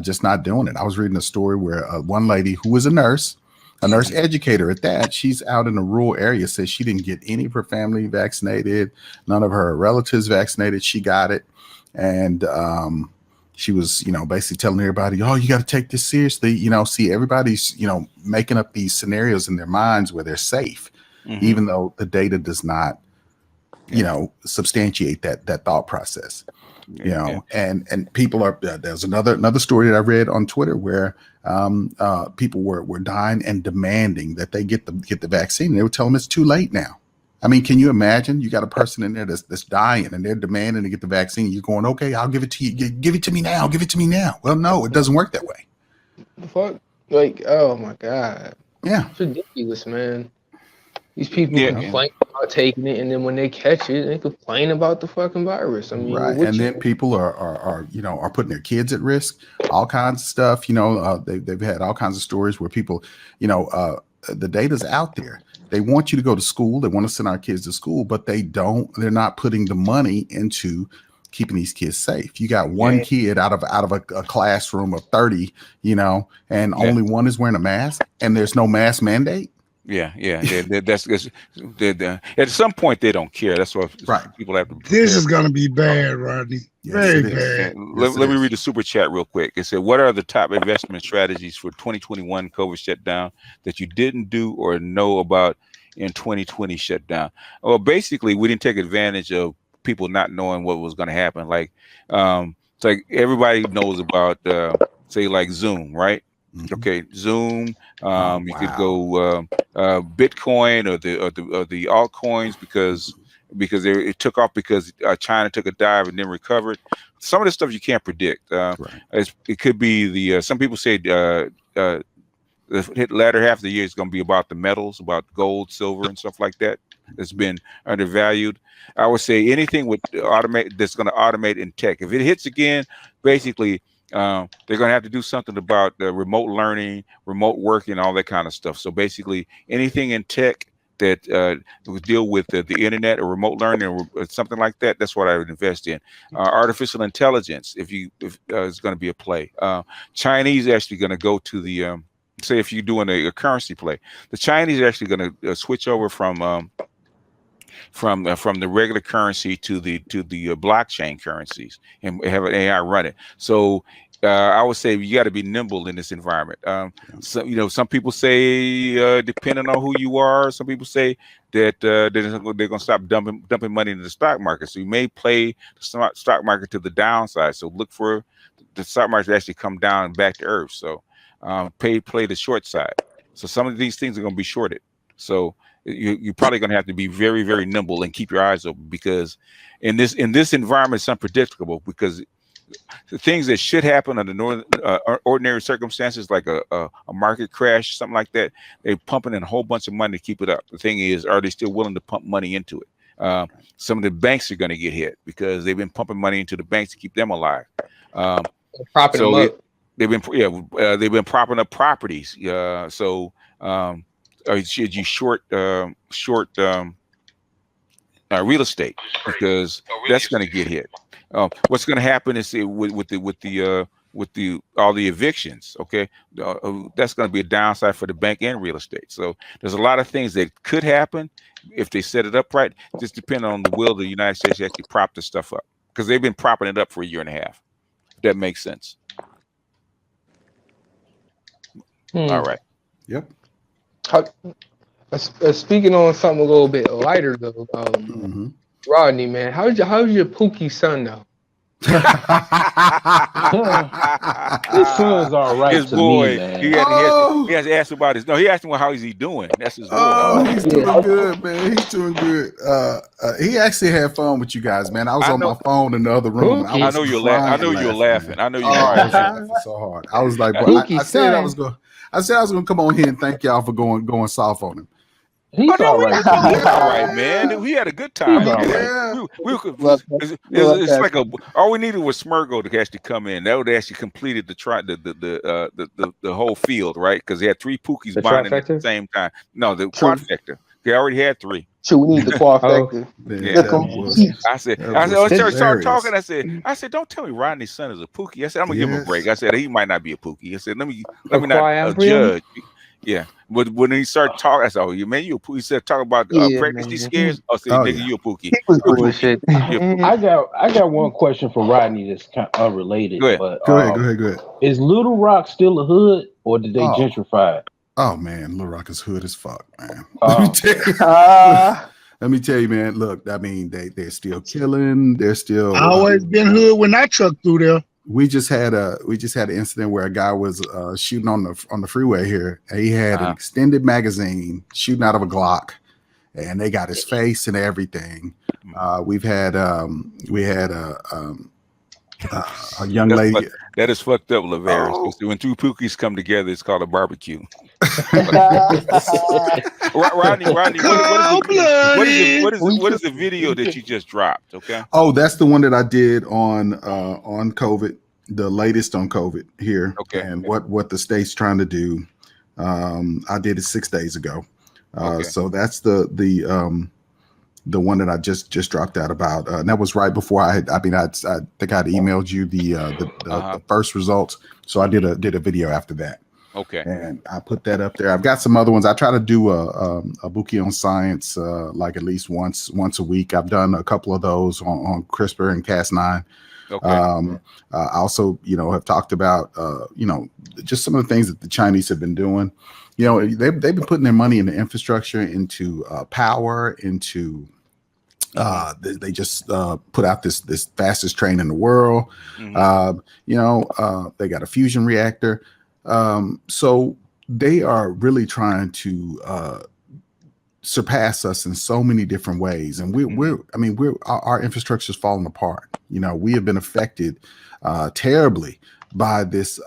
just not doing it. I was reading a story where one lady who was a nurse educator at that, she's out in a rural area, says she didn't get any of her family vaccinated, none of her relatives vaccinated. She got it. And she was, basically telling everybody, oh, you got to take this seriously. See, everybody's, making up these scenarios in their minds where they're safe, even though the data does not, substantiate that thought process. And people are, there's another story that I read on Twitter where people were dying and demanding that they get the vaccine. They were telling them it's too late now. I mean, can you imagine? You got a person in there that's dying and they're demanding to get the vaccine. You're going, okay, I'll give it to you. Give it to me now. Give it to me now. Well, no, it doesn't work that way. Fuck, oh my God. Yeah. It's ridiculous, man. These people complain about taking it, and then when they catch it, they complain about the fucking virus. I mean, right. And then people are putting their kids at risk, all kinds of stuff. They've had all kinds of stories where people, the data's out there. They want you to go to school. They want to send our kids to school, but they're not putting the money into keeping these kids safe. You got one kid out of a classroom of 30, and only one is wearing a mask, and there's no mask mandate. Yeah. That's at some point they don't care. That's what people have to. This is going to be bad, Rodney. Very bad. Let me read the super chat real quick. It said, "What are the top investment strategies for 2021 COVID shutdown that you didn't do or know about in 2020 shutdown?" Well, basically, we didn't take advantage of people not knowing what was going to happen. Like, it's like everybody knows about, say, like Zoom, right? Mm-hmm. Okay, Zoom. You could go Bitcoin or the altcoins because it took off because China took a dive and then recovered. Some of the stuff you can't predict. It could be some people say the latter half of the year is going to be about the metals, about gold, silver, and stuff like that. That's been undervalued. I would say anything with that's going to automate in tech. If it hits again, basically. They're going to have to do something about remote learning, remote working, all that kind of stuff. So basically, anything in tech that would deal with the internet or remote learning or something like that, that's what I would invest in. Artificial intelligence, if is going to be a play. Chinese actually going to go to the say if you're doing a currency play, the Chinese are actually going to switch over from the regular currency to the blockchain currencies and have an AI run it. So I would say you got to be nimble in this environment. So some people say depending on who you are, some people say that they're going to stop dumping money into the stock market. So you may play the stock market to the downside. So look for the stock market to actually come down and back to earth. So play the short side. So some of these things are going to be shorted. So you're probably going to have to be very, very nimble and keep your eyes open because in this environment, it's unpredictable because the things that should happen under ordinary circumstances, like a market crash, something like that, they're pumping in a whole bunch of money to keep it up. The thing is, are they still willing to pump money into it? Some of the banks are going to get hit because they've been pumping money into the banks to keep them alive. Propping them up. They've been propping up properties. Or should you short real estate because that's going to get hit. What's going to happen is with all the evictions, okay, that's going to be a downside for the bank and real estate. So there's a lot of things that could happen if they set it up right. Just depending on the will of the United States to actually prop this stuff up because they've been propping it up for a year and a half. If that makes sense. All right. Yep. Speaking on something a little bit lighter though, Rodney, man, how's your Pookie son though? His son's all right. His boy, he has asked about his. No, he asked him how is he doing. That's his boy. Oh, he's doing good, man. He's doing good. He actually had fun with you guys, man. I was on my phone in the other room. I know you're laughing. I know you're laughing. I know you're laughing so hard. I was like, I said I was gonna come on here and thank y'all for going soft on him. He's all right. He's all right, man. We had a good time. It's like all we needed was Smurgo to actually come in. That would actually completed the whole field, right? Because they had 3 Pookies bonding at the same time. No, the quadfecta. They already had 3. So we need the quadfecta. I said, started talking. I said, don't tell me Rodney's son is a Pookie. I said, I'm gonna give him a break. I said he might not be a Pookie. I said, let me not judge. Yeah, but when he started talking, I said, "Oh, you said talk about pregnancy scares." I said, "Nigga, you a Pookie." He was bullshit. I got one question for Rodney that's kind of unrelated. Go ahead. Is Little Rock still a hood, or did they gentrify it? Oh man, Little Rock is hood as fuck, man. Let me tell you, man. Look, I mean, they're still killing. They're still always been hood when I trucked through there. We just had an incident where a guy was shooting on the freeway here. And he had an extended magazine shooting out of a Glock, and they got his face and everything. We had A young lady. That is fucked up, Laverius. Oh. When two Pookies come together, it's called a barbecue. Rodney, what is the video that you just dropped? Okay. Oh, that's the one that I did on COVID, the latest on COVID here, and what the state's trying to do. I did it 6 days ago. So that's the one that I just dropped out about. And that was right before I think I'd emailed you the first results. So I did a video after that. Okay. And I put that up there. I've got some other ones. I try to do a Abuki on science like at least once a week. I've done a couple of those on CRISPR and Cas9. Okay. I also, have talked about, just some of the things that the Chinese have been doing. They've been putting their money into infrastructure, into power, into they just put out this fastest train in the world. They got a fusion reactor. So they are really trying to surpass us in so many different ways, and our infrastructure is falling apart. We have been affected terribly by this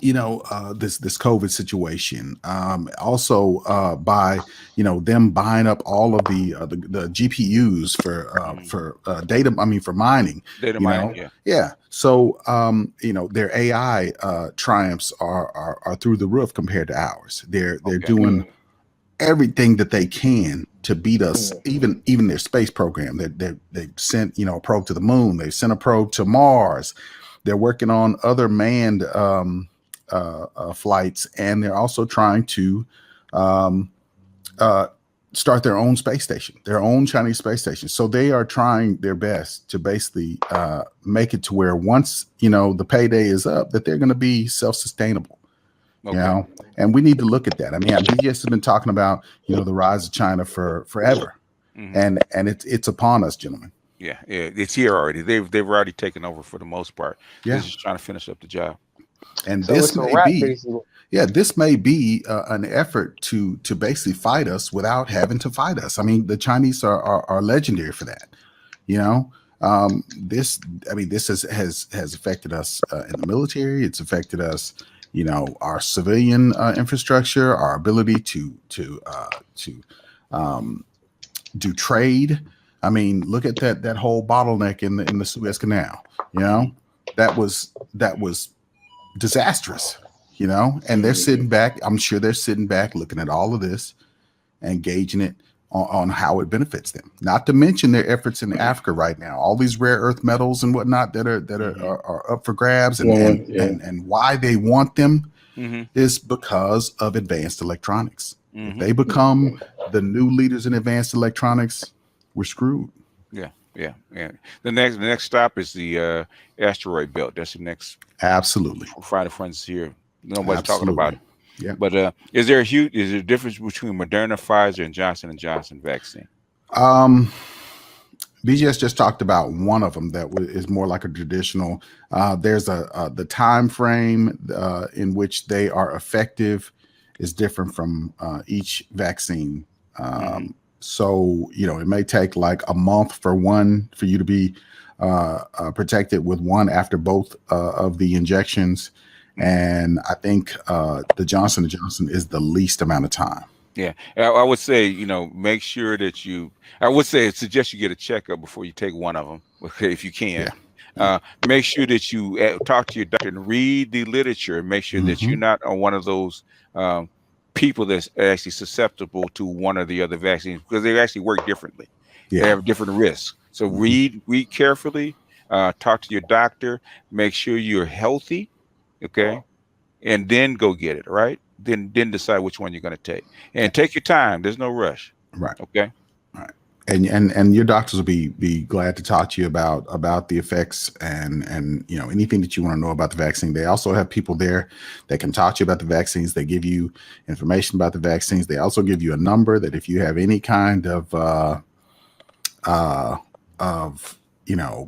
this COVID situation. Also by them buying up all of the GPUs for data. For mining. Data mining. Yeah. So their AI triumphs are through the roof compared to ours. They're doing everything that they can to beat us. Even their space program. They've sent a probe to the moon. They've sent a probe to Mars. They're working on other manned flights, and they're also trying to start their own space station, their own Chinese space station. So they are trying their best to basically make it to where once the payday is up, that they're going to be self-sustainable. And we need to look at that. BGS has been talking about the rise of China for forever, and it's upon us, gentlemen. Yeah, it's here already. They've already taken over for the most part. Yeah, they're just trying to finish up the job. And so this may be an effort to basically fight us without having to fight us. The Chinese are legendary for that. This has affected us in the military. It's affected us, our civilian infrastructure, our ability to do trade. Look at that whole bottleneck in the Suez Canal. That was disastrous, and they're sitting back. I'm sure they're sitting back looking at all of this and gauging it on how it benefits them. Not to mention their efforts in Africa right now, all these rare earth metals and whatnot that are up for grabs, and why they want them is because of advanced electronics. If they become the new leaders in advanced electronics, we're screwed. Yeah. The next stop is the asteroid belt. That's the next. Absolutely. Friday friends here. Nobody's talking about it. Yeah. But is there a difference between Moderna, Pfizer, and Johnson & Johnson vaccine? BGS just talked about one of them that is more like a traditional. There's the time frame in which they are effective is different from each vaccine. So, it may take like a month for you to be protected with one after both of the injections. And I think the Johnson & Johnson is the least amount of time. Yeah, I would say, make sure that suggest you get a checkup before you take one of them, if you can. Yeah. Make sure that you talk to your doctor and read the literature and make sure that you're not on one of those people that's actually susceptible to one or the other vaccines, because they actually work differently. They have different risks. So read carefully, talk to your doctor, make sure you're healthy, okay, and then go get it, right? Then decide which one you're going to take, and take your time. There's no rush. Right. Okay. Right. And your doctors will be glad to talk to you about the effects and anything that you want to know about the vaccine. They also have people there that can talk to you about the vaccines. They give you information about the vaccines. They also give you a number that if you have any kind of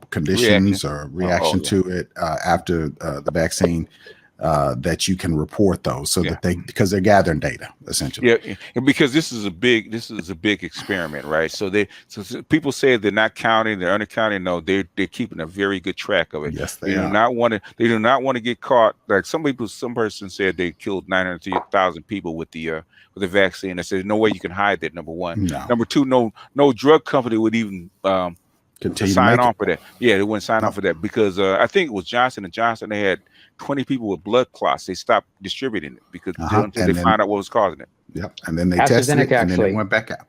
conditions or reaction to it after the vaccine, that you can report those, so that because they're gathering data essentially. Yeah, because this is a big experiment, right? So people say they're not counting, they're undercounting. No, they're keeping a very good track of it. Yes, they do not want to get caught. Like some person said they killed 900,000 people with the vaccine. I said no way you can hide that. Number one. No. Number two, no drug company would even continue sign on for that. Yeah, they wouldn't sign on for that because I think it was Johnson & Johnson. They had 20 people with blood clots. They stopped distributing it because until they find out what was causing it. Yep, and then they tested it, and then it went back out.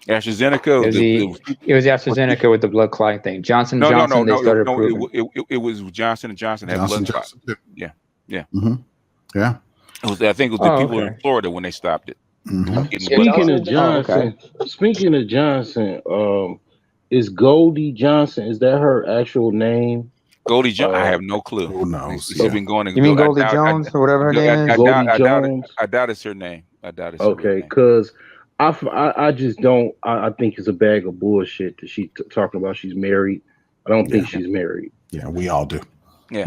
AstraZeneca. It was AstraZeneca with the blood clotting thing. Johnson Johnson. It was Johnson & Johnson had blood clots. Yeah. Mm-hmm. Yeah. I think it was the people in Florida when they stopped it. Mm-hmm. Speaking of Johnson, is Goldie Johnson? Is that her actual name? Goldie Jones, I have no clue. Who knows? She's been going. You mean Goldie Jones or whatever her name is? I doubt it's her name. Okay, because I just don't. I think it's a bag of bullshit that she's talking about. She's married. I don't think she's married. Yeah, we all do. Yeah.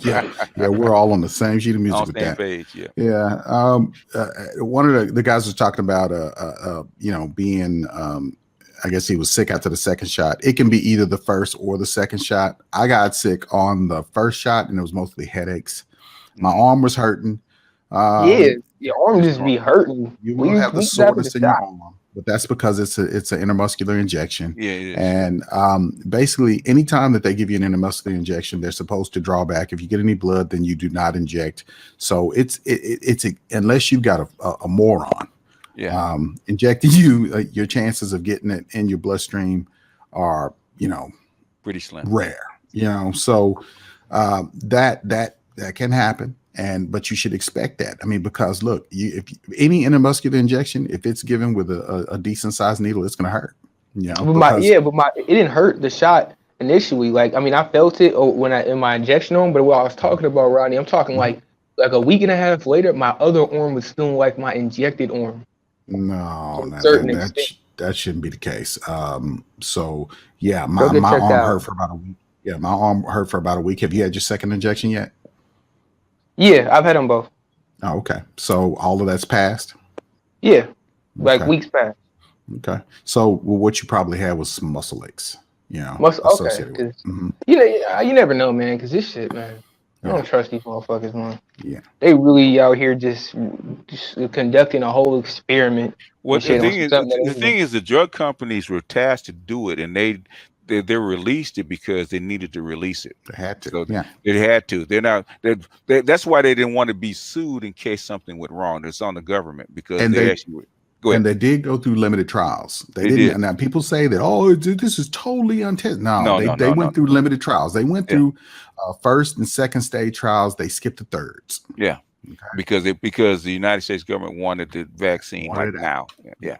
yeah, we're all on the same sheet of music on with the same that. Page, yeah. Yeah. One of the guys was talking about being I guess he was sick after the second shot. It can be either the first or the second shot. I got sick on the first shot, and it was mostly headaches. My arm was hurting. Your arm just be hurting. You will have the soreness in your arm, but that's because it's an intramuscular injection. Yeah, it is. And basically, anytime that they give you an intramuscular injection, they're supposed to draw back. If you get any blood, then you do not inject. So it's unless you've got a moron. Yeah. Injecting you, your chances of getting it in your bloodstream are, pretty slim, rare. So that can happen, but you should expect that. I mean, because look, if any intramuscular injection, if it's given with a decent sized needle, it's going to hurt. But it didn't hurt the shot initially. Like, I mean, I felt it in my injection arm, but what I was talking about, Rodney, I'm talking like a week and a half later, my other arm was feeling like my injected arm. No, that shouldn't be the case. So yeah, my arm hurt for about a week. Yeah, my arm hurt for about a week. Have you had your second injection yet? Yeah, I've had them both. Oh, okay. So all of that's passed? Yeah, weeks past. Okay. So what you probably had was some muscle aches. Okay. Mm-hmm. You never know, man, because this shit, man. I don't trust these motherfuckers, man. Yeah. They really out here just conducting a whole experiment. Well, the thing is, the drug companies were tasked to do it, and they released it because they needed to release it. They had to. So they had to. That's why they didn't want to be sued in case something went wrong. It's on the government because they actually would. And they did go through limited trials. They didn't. Now people say that, this is totally untested. No, they went through limited trials. They went through first and second stage trials. They skipped the thirds. Yeah, because the United States government wanted the vaccine now. Yeah.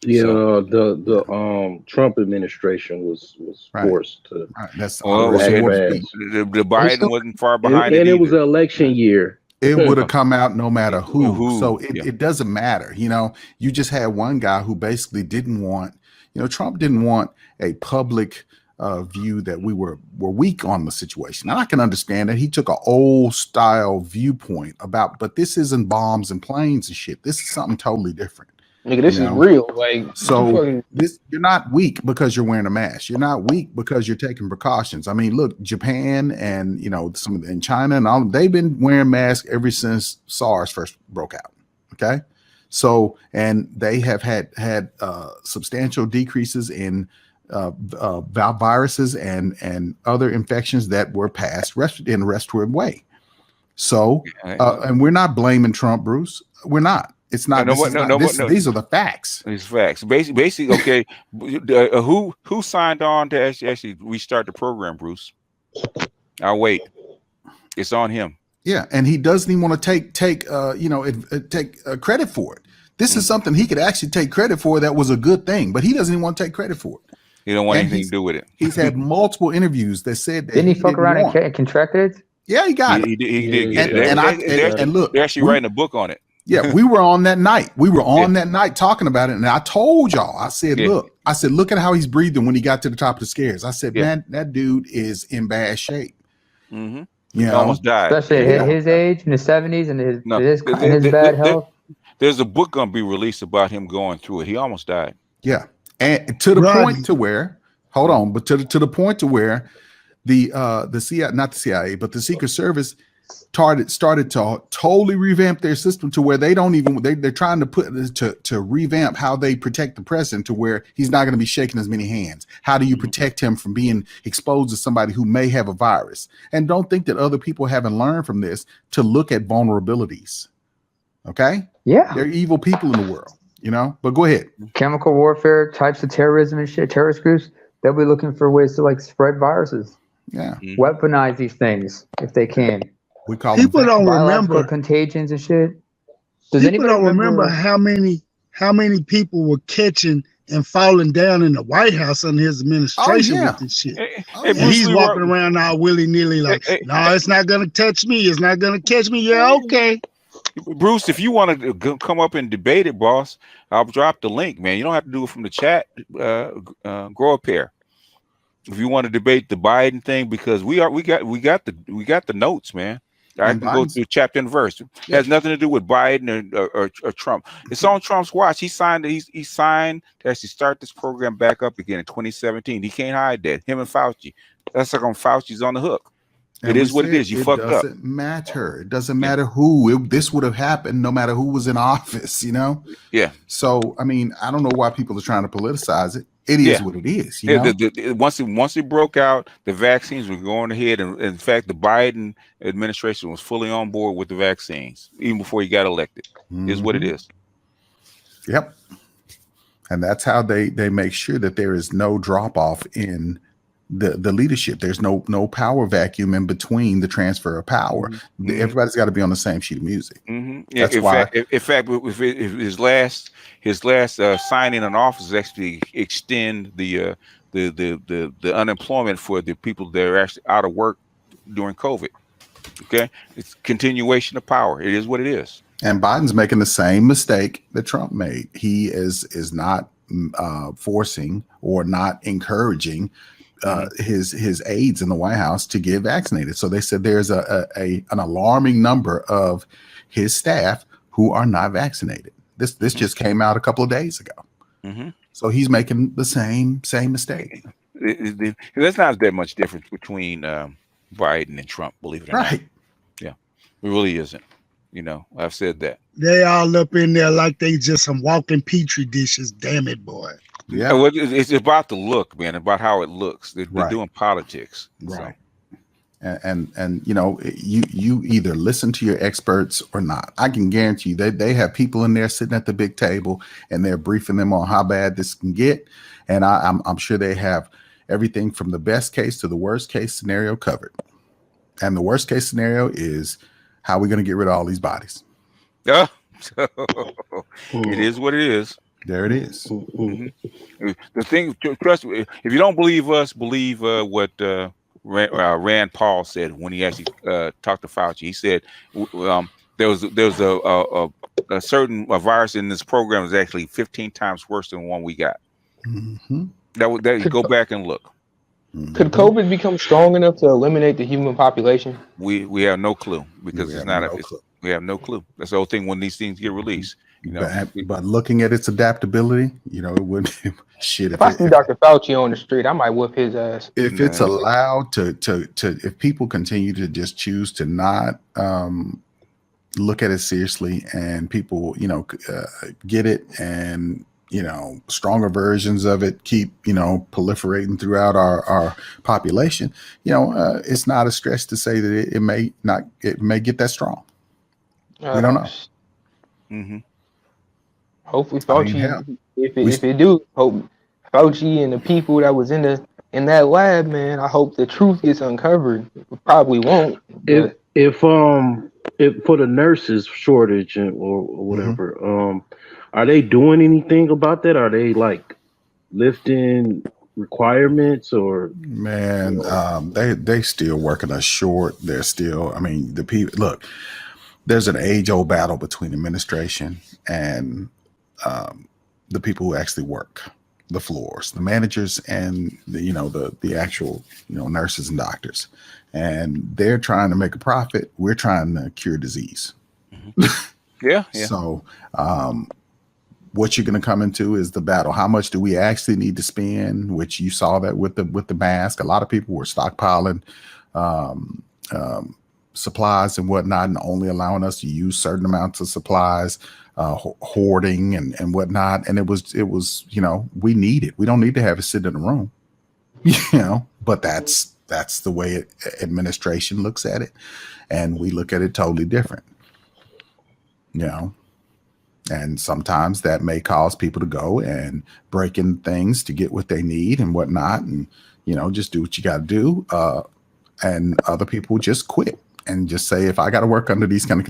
The Trump administration was forced to. That's the Biden wasn't far behind, and it was an election year. It would have come out no matter who. So it doesn't matter. You just had one guy who basically didn't want, Trump didn't want a public view that we were weak on the situation. Now I can understand that he took an old style viewpoint but this isn't bombs and planes and shit. This is something totally different. Nigga, this is real. You're not weak because you're wearing a mask. You're not weak because you're taking precautions. I mean, look, Japan and in China and all, they've been wearing masks ever since SARS first broke out. Okay, so and they have had substantial decreases in viruses and other infections that were passed in a respiratory way. So, and we're not blaming Trump, Bruce. We're not. It's not. These are the facts. These facts. Basically, okay. Who signed on to actually restart the program, Bruce? I'll wait. It's on him. Yeah, and he doesn't even want to take credit for it. This is something he could actually take credit for. That was a good thing, but he doesn't even want to take credit for it. He don't want anything to do with it. He's had multiple interviews that said that didn't he fuck around and contracted it? Yeah, he got it. He did. And look, they're actually writing a book on it. Yeah, we were on that night. We were on that night talking about it, and I told y'all. I said, look at how he's breathing when he got to the top of the stairs. I said, man, that dude is in bad shape. Mm-hmm. He almost died. Especially at his age, in his 70s, and his bad health. There's a book going to be released about him going through it. He almost died. Yeah, and to the point to where, hold on, but to the point to where the CIA, not the CIA, but the Secret Service started to totally revamp their system to where they don't even they're trying to put to revamp how they protect the president to where he's not going to be shaking as many hands. How do you protect him from being exposed to somebody who may have a virus? And don't think that other people haven't learned from this to look at vulnerabilities. Okay? Yeah. They're evil people in the world, you know? But go ahead. Chemical warfare, types of terrorism and shit, terrorist groups, they'll be looking for ways to like spread viruses. Yeah. Weaponize these things if they can. We call people don't remember contagions and shit. People don't remember how many people were catching and falling down in the White House under his administration with this shit. And he's walking around now willy-nilly like, no, it's not gonna touch me. It's not gonna catch me. Yeah, okay. Bruce, if you want to come up and debate it, boss, I'll drop the link, man. You don't have to do it from the chat. Grow a pair. If you want to debate the Biden thing, because we got the notes, man. I can go through chapter and verse. It has nothing to do with Biden or Trump. It's on Trump's watch. He signed to actually start this program back up again in 2017. He can't hide that. Him and Fauci. That's like on Fauci's on the hook. It is what it is. You fucked up. It doesn't matter. It doesn't matter who. This would have happened no matter who was in office, you know? Yeah. So, I mean, I don't know why people are trying to politicize it. It is what it is. You know? Once it broke out, the vaccines were going ahead. And in fact, the Biden administration was fully on board with the vaccines, even before he got elected. Is what it is. Yep. And that's how they make sure that there is no drop off in the leadership. There's no power vacuum in between the transfer of power. Everybody's got to be on the same sheet of music. Yeah, in fact, his last signing in office is actually extend the unemployment for the people that are actually out of work during COVID. Okay, it's continuation of power. It is what it is. And Biden's making the same mistake that Trump made. He is not forcing or not encouraging his aides in the White House to get vaccinated. So they said there's an alarming number of his staff who are not vaccinated. This just came out a couple of days ago. So he's making the same mistake. There's not that much difference between Biden and Trump, believe it or not. Yeah, it really isn't. You know, I've said that. They all up in there like they just some walking petri dishes. Damn it, boy. Yeah, well, it's about the look, man, about how it looks. They're doing politics, right? So. And you know, you either listen to your experts or not. I can guarantee you they have people in there sitting at the big table and they're briefing them on how bad this can get. And I'm sure they have everything from the best case to the worst case scenario covered. And the worst case scenario is how we're going to get rid of all these bodies. Yeah, it is what it is. There it is. The thing, trust me, if you don't believe us, believe what Rand Paul said when he actually talked to Fauci. He said there was a certain virus in this program is actually 15 times worse than the one we got. That go back and look. Could COVID become strong enough to eliminate the human population? We have no clue because we have no clue. That's the whole thing when these things get released. You know, but looking at its adaptability, you know, it wouldn't shit. If I see Dr. Fauci on the street, I might whip his ass. If it's allowed to if people continue to just choose to not look at it seriously, and people, you know, get it, and you know, stronger versions of it keep, you know, proliferating throughout our population, you know, it's not a stretch to say that it may get that strong. We don't know. Hopefully Fauci, if it do, hope Fauci and the people that was in that lab, man, I hope the truth gets uncovered. It probably won't. If for the nurses shortage or whatever, are they doing anything about that? Are they like lifting requirements or? Man, they still working us short. They're still, I mean, the people, look, there's an age-old battle between administration and the people who actually work. the floors, the managers, and the actual nurses and doctors, and they're trying to make a profit. We're trying to cure disease. Yeah. So what you're going to come into is the battle. How much do we actually need to spend? Which you saw that with the mask. A lot of people were stockpiling supplies and whatnot, and only allowing us to use certain amounts of supplies, hoarding and whatnot. And it was we need it. We don't need to have it sit in a room, but that's the way administration looks at it, and we look at it totally different. And sometimes that may cause people to go and break in things to get what they need and whatnot, and just do what you got to do. And other people just quit and just say, if I got to work under these kind of